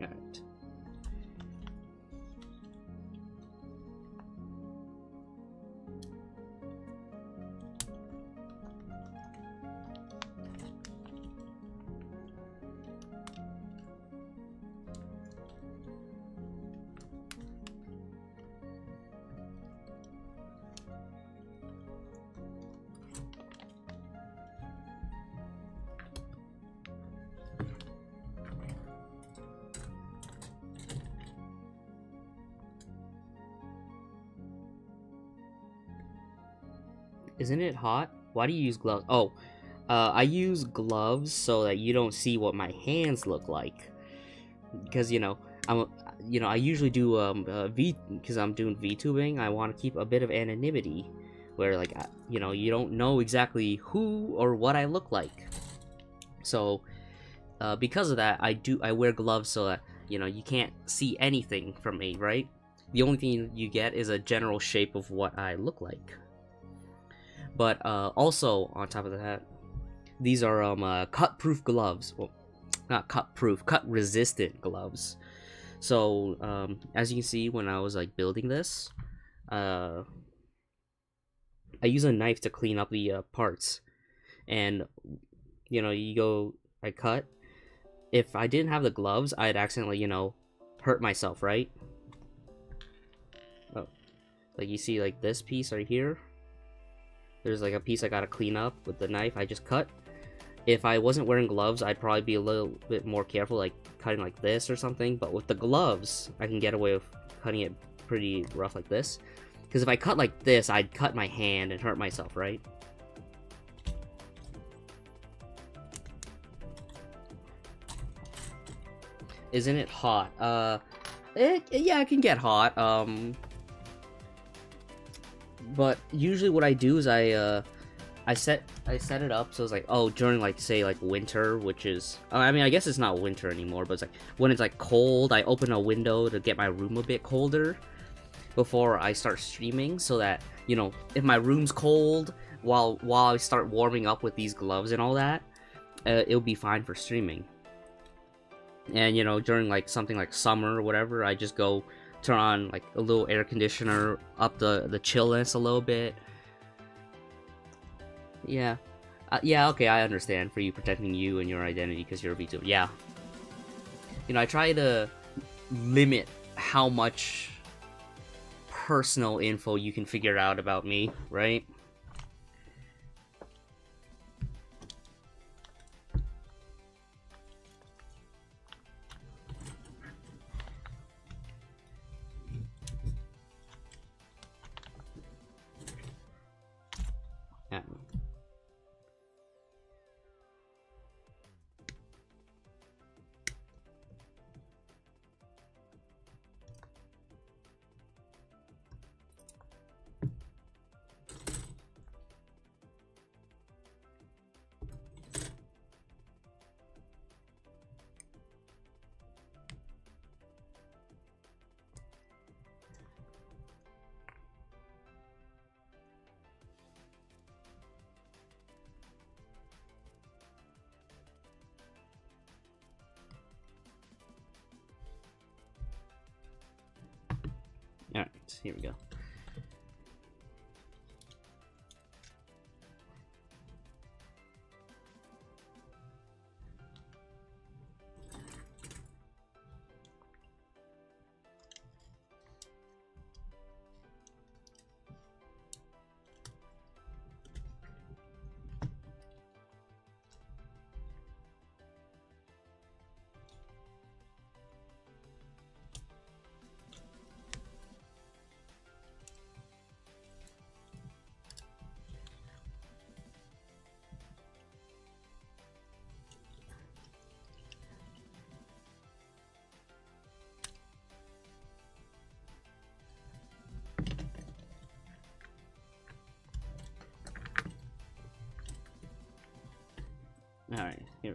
Speaker 1: Alright. Isn't it hot? Why do you use gloves? Oh, I use gloves so that you don't see what my hands look like. Because, I usually do, because I'm doing VTubing, I want to keep a bit of anonymity. Where, like, you don't know exactly who or what I look like. So, because of that, I wear gloves so that, you can't see anything from me, right? The only thing you get is a general shape of what I look like. But also, on top of that, these are cut-proof gloves. Well, not cut-proof, cut-resistant gloves. So, as you can see, when I was like building this, I use a knife to clean up the parts. And, I cut. If I didn't have the gloves, I'd accidentally, hurt myself, right? Oh, like you see, like this piece right here. There's like a piece I gotta clean up with the knife I just cut. If I wasn't wearing gloves, I'd probably be a little bit more careful, like cutting like this or something. But with the gloves, I can get away with cutting it pretty rough like this. Because if I cut like this, I'd cut my hand and hurt myself, right? Isn't it hot? Yeah, it can get hot. But usually what I do is I set it up so it's like, oh, during like say like winter, which is, I mean, I guess it's not winter anymore, but it's like when it's like cold, I open a window to get my room a bit colder before I start streaming, so that, if my room's cold while I start warming up with these gloves and all that, it'll be fine for streaming. And during like something like summer or whatever, I just go turn on like a little air conditioner, up the chillness a little bit. Yeah. Yeah, okay, I understand. For you, protecting you and your identity because you're a VTuber. Yeah. I try to limit how much personal info you can figure out about me, right? Yeah. Alright, here we go.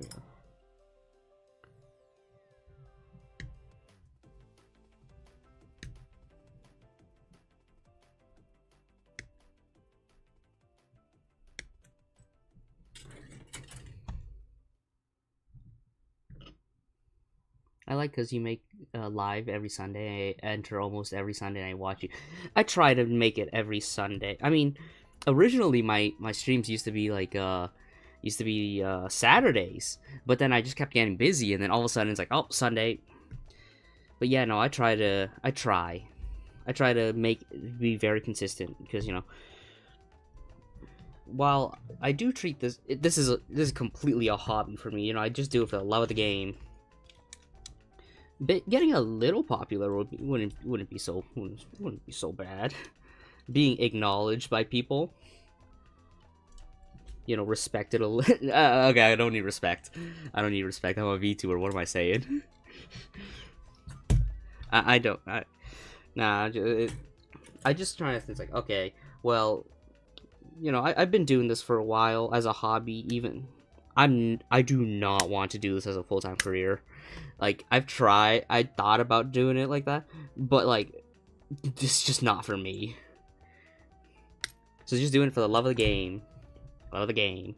Speaker 1: we go. I like because you make live every Sunday. I enter almost every Sunday and I watch you. I try to make it every Sunday. I mean, originally my streams used to be like Saturdays, but then I just kept getting busy, and then all of a sudden it's like, oh, Sunday. But yeah, no, I try to be very consistent because, you know, while I do treat this is completely a hobby for me. You know, I just do it for the love of the game. But getting a little popular wouldn't be so bad. Being acknowledged by people, you know, respected a little. Okay, I don't need respect. I don't need respect. I'm a VTuber. What am I saying? I don't. I just trying to think like, okay, well, you know, I've been doing this for a while as a hobby. Even I do not want to do this as a full-time career. Like, I thought about doing it like that, but like, this is just not for me. So just doing it for the love of the game. Love of the game.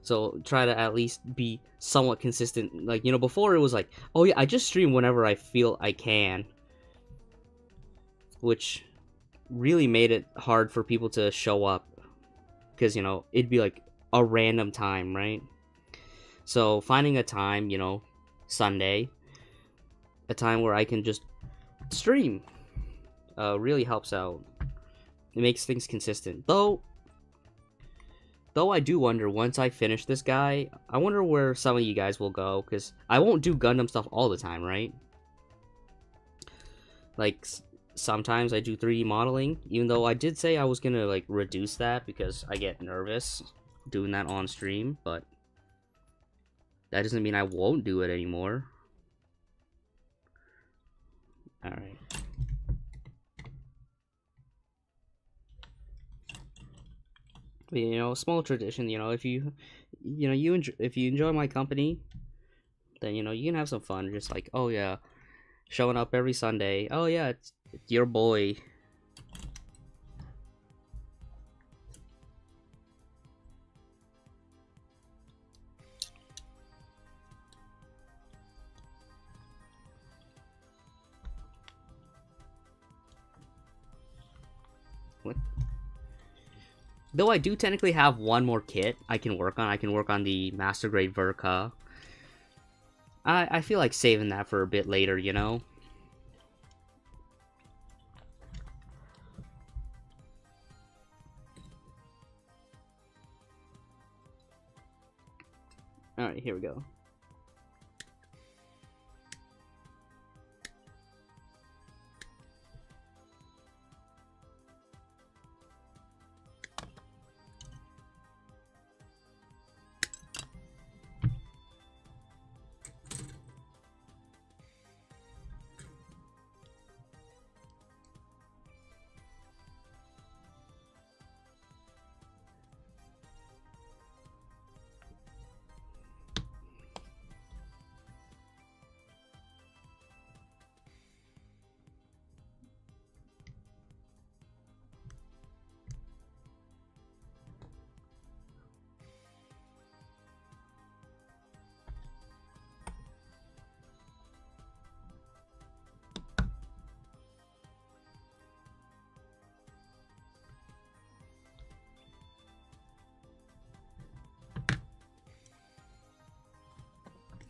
Speaker 1: So try to at least be somewhat consistent. Like, you know, before it was like, oh yeah, I just stream whenever I feel I can. Which really made it hard for people to show up. Because, you know, it'd be like a random time, right? So finding a time, you know, Sunday, a time where I can just stream, really helps out. It makes things consistent. Though I do wonder, once I finish this guy, I wonder where some of you guys will go, because I won't do Gundam stuff all the time, right? Like, sometimes I do 3D modeling, even though I did say I was gonna, like, reduce that, because I get nervous doing that on stream, but that doesn't mean I won't do it anymore. Alright. You know, small tradition, you know, if you enjoy my company, then, you know, you can have some fun. Just like, oh yeah, showing up every Sunday. Oh yeah, it's your boy. What? Though I do technically have one more kit I can work on. I can work on the Master Grade Verka. I feel like saving that for a bit later, you know? Alright, here we go.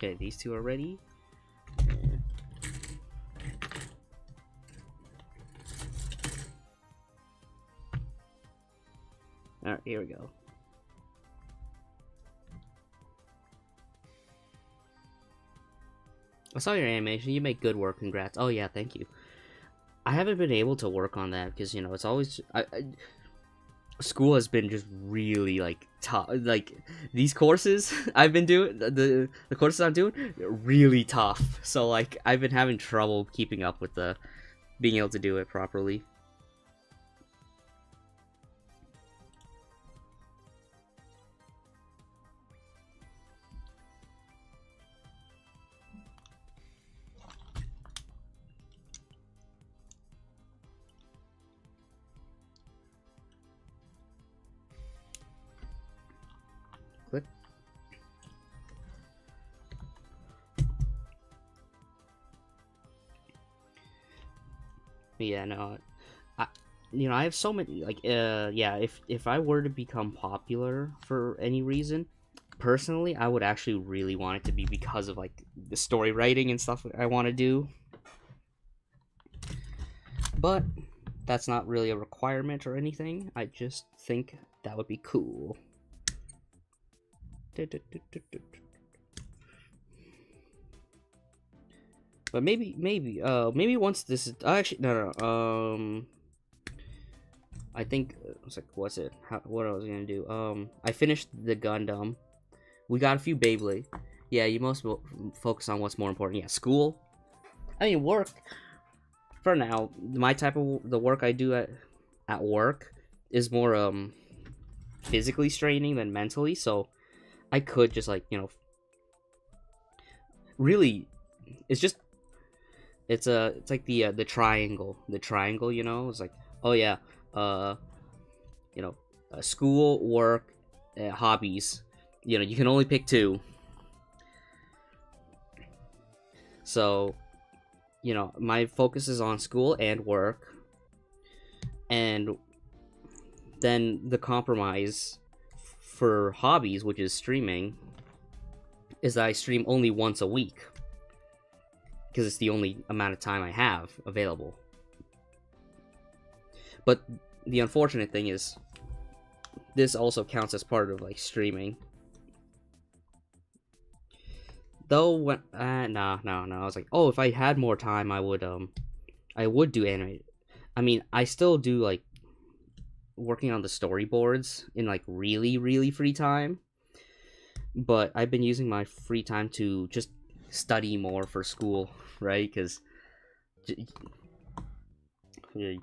Speaker 1: Okay, these two are ready. Alright, here we go. I saw your animation. You make good work. Congrats. Oh yeah, thank you. I haven't been able to work on that because, you know, it's always school has been just really like tough. Like, these courses I've been doing, the courses I'm doing, really tough. So like, I've been having trouble keeping up with being able to do it properly. Yeah, no, I, I have so many, like, yeah, if I were to become popular for any reason, personally, I would actually really want it to be because of, like, the story writing and stuff I want to do. But that's not really a requirement or anything. I just think that would be cool. But maybe once this is actually no. I think it's like what's it? What I was gonna do? I finished the Gundam. We got a few Beyblade. Yeah, you most focus on what's more important. Yeah, school. I mean, work. For now, my type of the work I do at work is more physically straining than mentally. So I could just like really, it's just it's like the triangle. The triangle, it's like, oh yeah, uh, school, work, hobbies. You can only pick two. So, my focus is on school and work, and then the compromise for hobbies, which is streaming, is that I stream only once a week because it's the only amount of time I have available. But the unfortunate thing is, this also counts as part of like streaming. Though when no, I was like, oh, if I had more time, I would do anime. I mean, I still do like working on the storyboards in like really really free time, but I've been using my free time to just study more for school, right? Because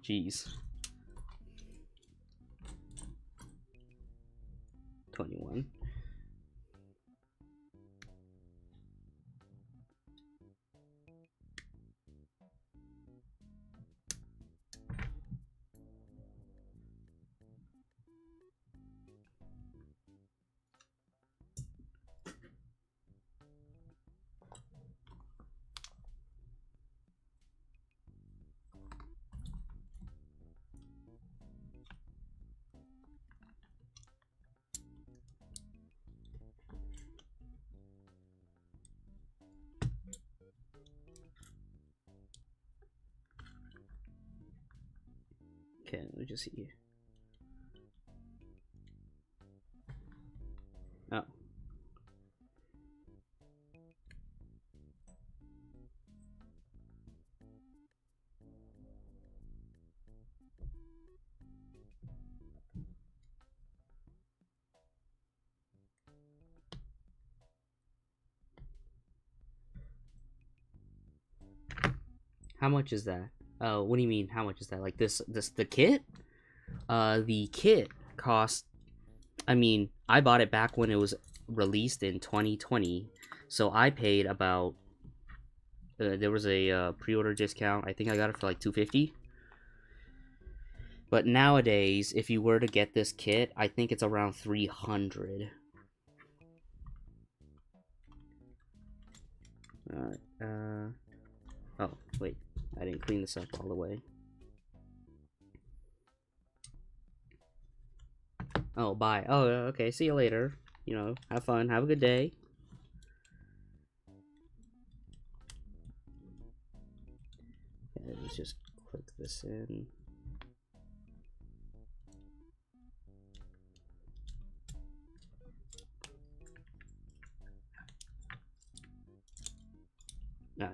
Speaker 1: geez, 21. Okay, let me just see here. Oh. How much is that? What do you mean? How much is that? Like this the kit? The kit cost. I mean, I bought it back when it was released in 2020, so I paid about. There was a pre-order discount. I think I got it for like 250. But nowadays, if you were to get this kit, I think it's around 300. Alright. Oh wait, I didn't clean this up all the way. Oh, bye. Oh, okay. See you later. Have fun. Have a good day. Okay, let's just click this in.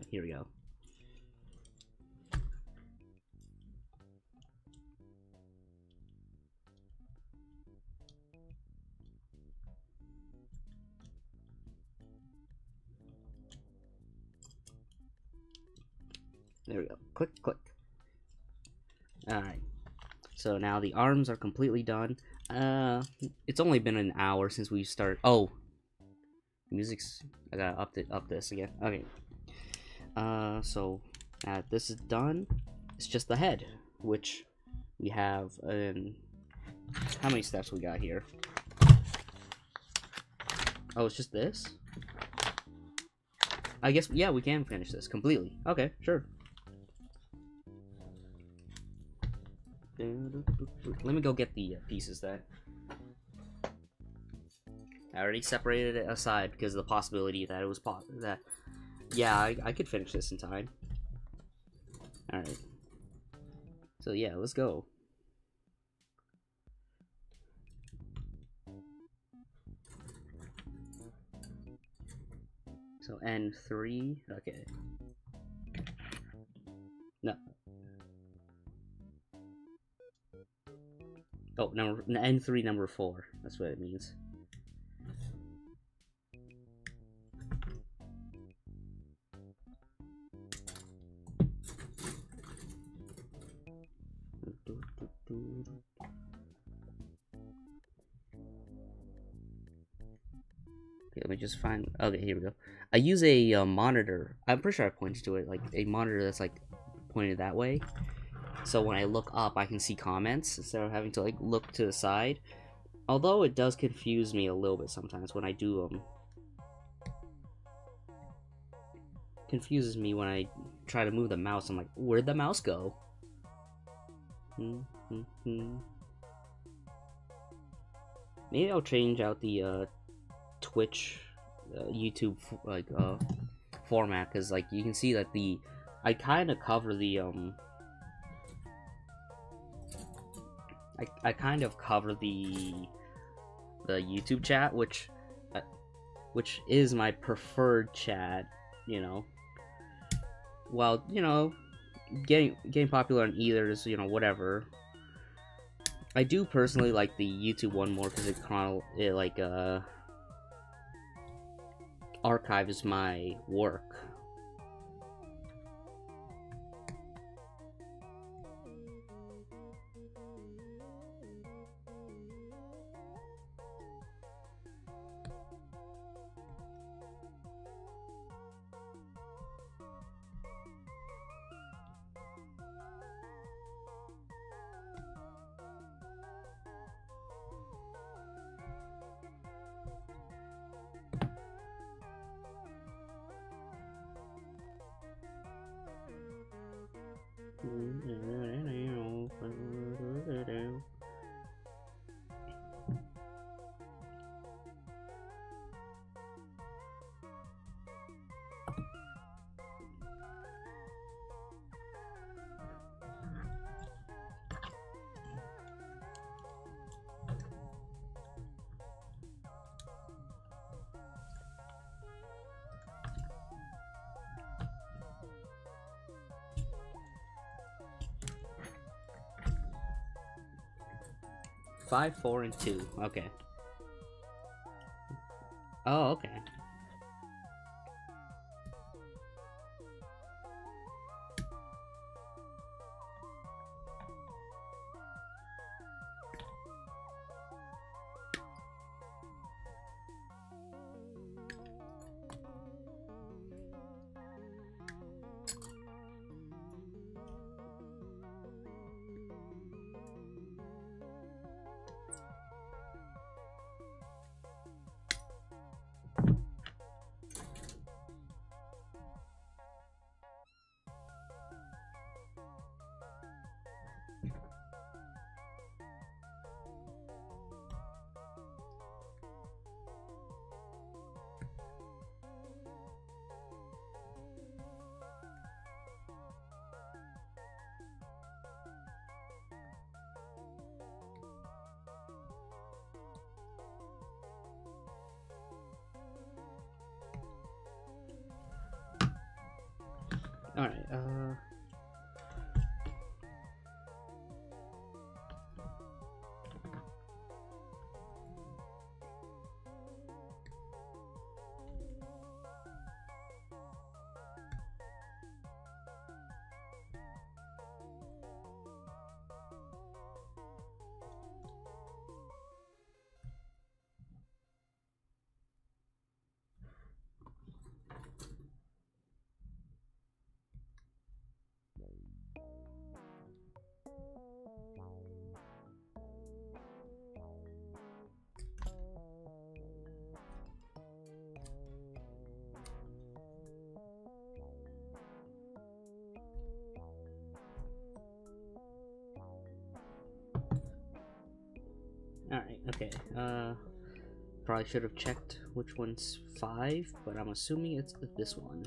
Speaker 1: Here we go. There we go. Click, click. Alright. So now the arms are completely done. It's only been an hour since we started. Oh, music's. I gotta up this again. Okay. So now this is done. It's just the head, which we have. How many steps we got here? Oh, it's just this. I guess yeah, we can finish this completely. Okay, sure. Let me go get the pieces there. I already separated it aside because of the possibility that it was yeah, I could finish this in time. Alright. So yeah, let's go. So N3, okay. No. Oh, N3 number 4. That's what it means. Okay, let me just find. Okay, here we go. I use a monitor. I'm pretty sure I pointed to it, like a monitor that's like pointed that way. So when I look up, I can see comments instead of having to like look to the side. Although it does confuse me a little bit sometimes when I do confuses me when I try to move the mouse. I'm like, where'd the mouse go? Maybe I'll change out the Twitch, YouTube format, because like you can see that I kind of cover the I kind of cover the YouTube chat, which is my preferred chat, you know. Well, you know, getting popular on either is, you know, whatever. I do personally like the YouTube one more because it like archives my work. Five, 4, and 2. Okay. Oh, okay. Alright, Okay, probably should have checked which one's 5, but I'm assuming it's this one.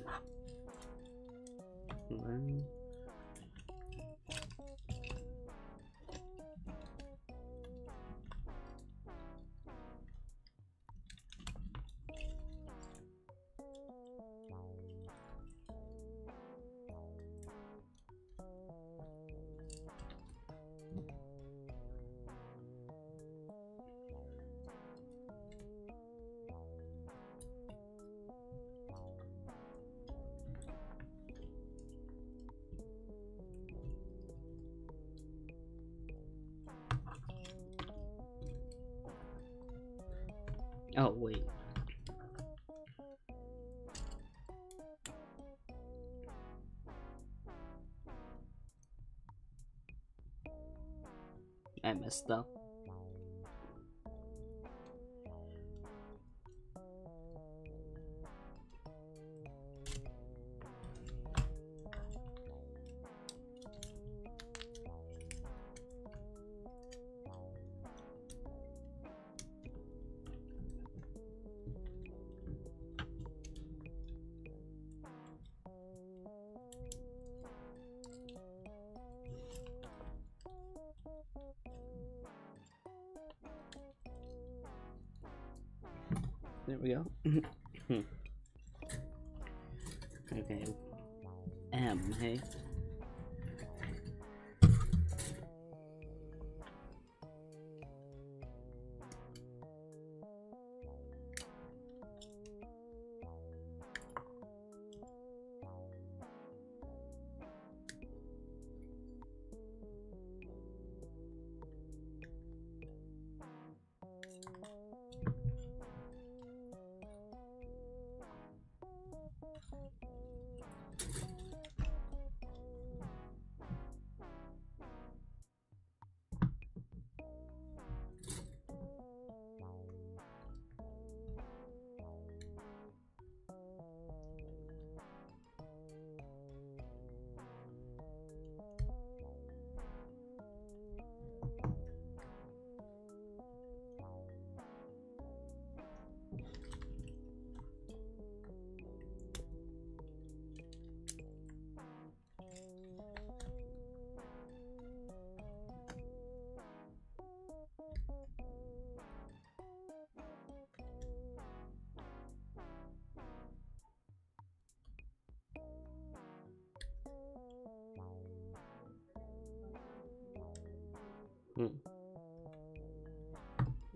Speaker 1: Oh, wait. I messed up. There we go. Okay. M, hey.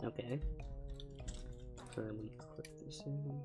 Speaker 1: Okay. So let me click this in.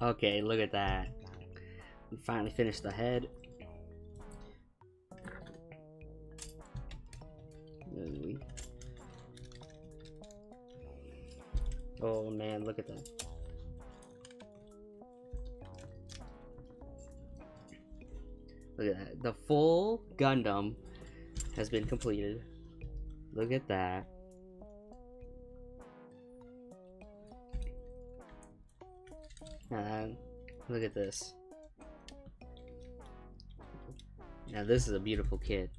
Speaker 1: Okay, look at that. We finally finished the head. Oh man, look at that. Look at that. The full Gundam has been completed. Look at that. And look at this. Now this is a beautiful kit.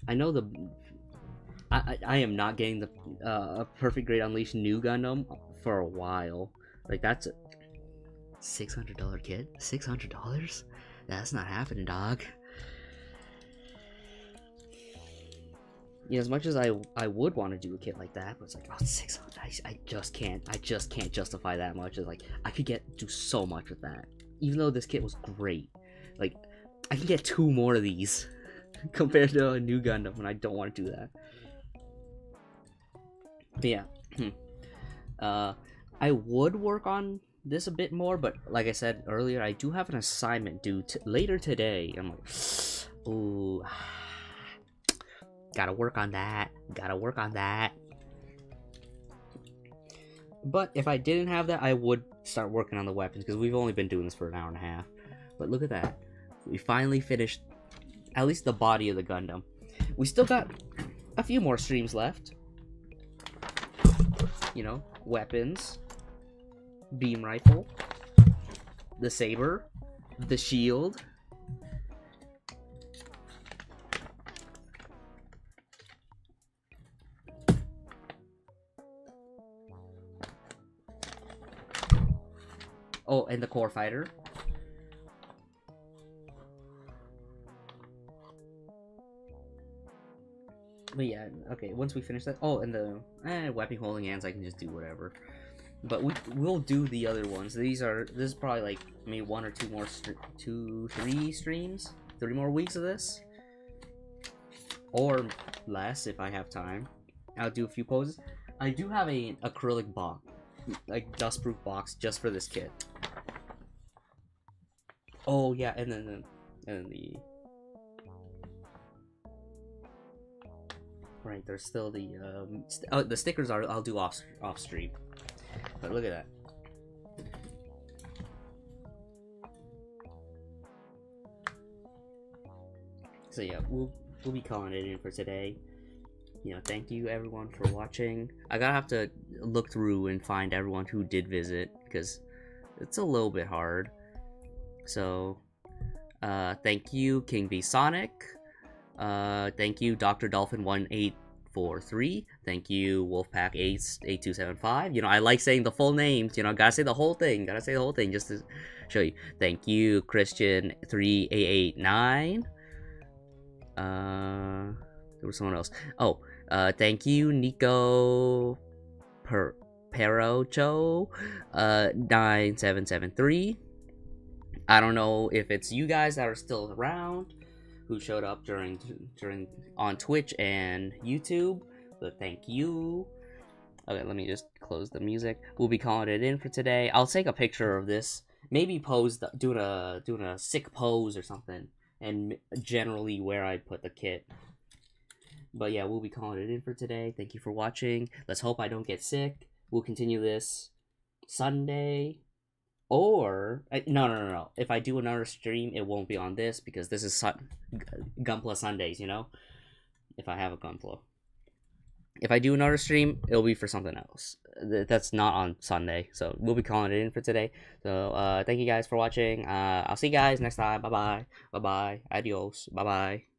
Speaker 1: I know the... I am not getting the Perfect Great Unleashed new Gundam for a while. Like, that's a $600 kit? $600? That's not happening, dog. You know, as much as I would want to do a kit like that, but it's like, oh, 600. I just can't justify that much. It's like, I could do so much with that. Even though this kit was great. Like, I can get 2 more of these compared to a new Gundam, and I don't want to do that. But yeah, I would work on this a bit more, but like I said earlier, I do have an assignment due later today. I'm like, ooh, gotta work on that. But if I didn't have that, I would start working on the weapons, because we've only been doing this for an hour and a half. But look at that. We finally finished at least the body of the Gundam. We still got a few more streams left. You know, weapons, beam rifle, the saber, the shield. Oh, and the core fighter. But yeah, okay, once we finish that... Oh, and the weapon holding hands, I can just do whatever. But we'll do the other ones. This is probably like maybe 1 or 2 more... 3 streams? 3 more weeks of this? Or less, if I have time. I'll do a few poses. I do have an acrylic box. Like, dustproof box just for this kit. Oh, yeah, and then the... Right, there's still the the stickers I'll do off stream. But look at that. So yeah, we'll be calling it in for today. You know, thank you everyone for watching. I gotta have to look through and find everyone who did visit, because it's a little bit hard. So thank you King B Sonic. Thank you Dr. Dolphin 1843. Thank you Wolfpack 8275. You know, I like saying the full names. You know, gotta say the whole thing. Just to show you. Thank you Christian 3889. There was someone else. Oh, thank you Nico Perocho 9773. I don't know if it's you guys that are still around who showed up during on Twitch and YouTube, but thank you. Okay, let me just close the music. We'll be calling it in for today. I'll take a picture of this, maybe doing a sick pose or something, and generally where I put the kit. But yeah, we'll be calling it in for today. Thank you for watching. Let's hope I don't get sick. We'll continue this Sunday. Or, no. If I do another stream, it won't be on this, because this is Gunpla Sundays, you know? If I have a Gunpla. If I do another stream, it'll be for something else. That's not on Sunday. So, we'll be calling it in for today. So, thank you guys for watching. I'll see you guys next time. Bye-bye. Bye-bye. Adios. Bye-bye.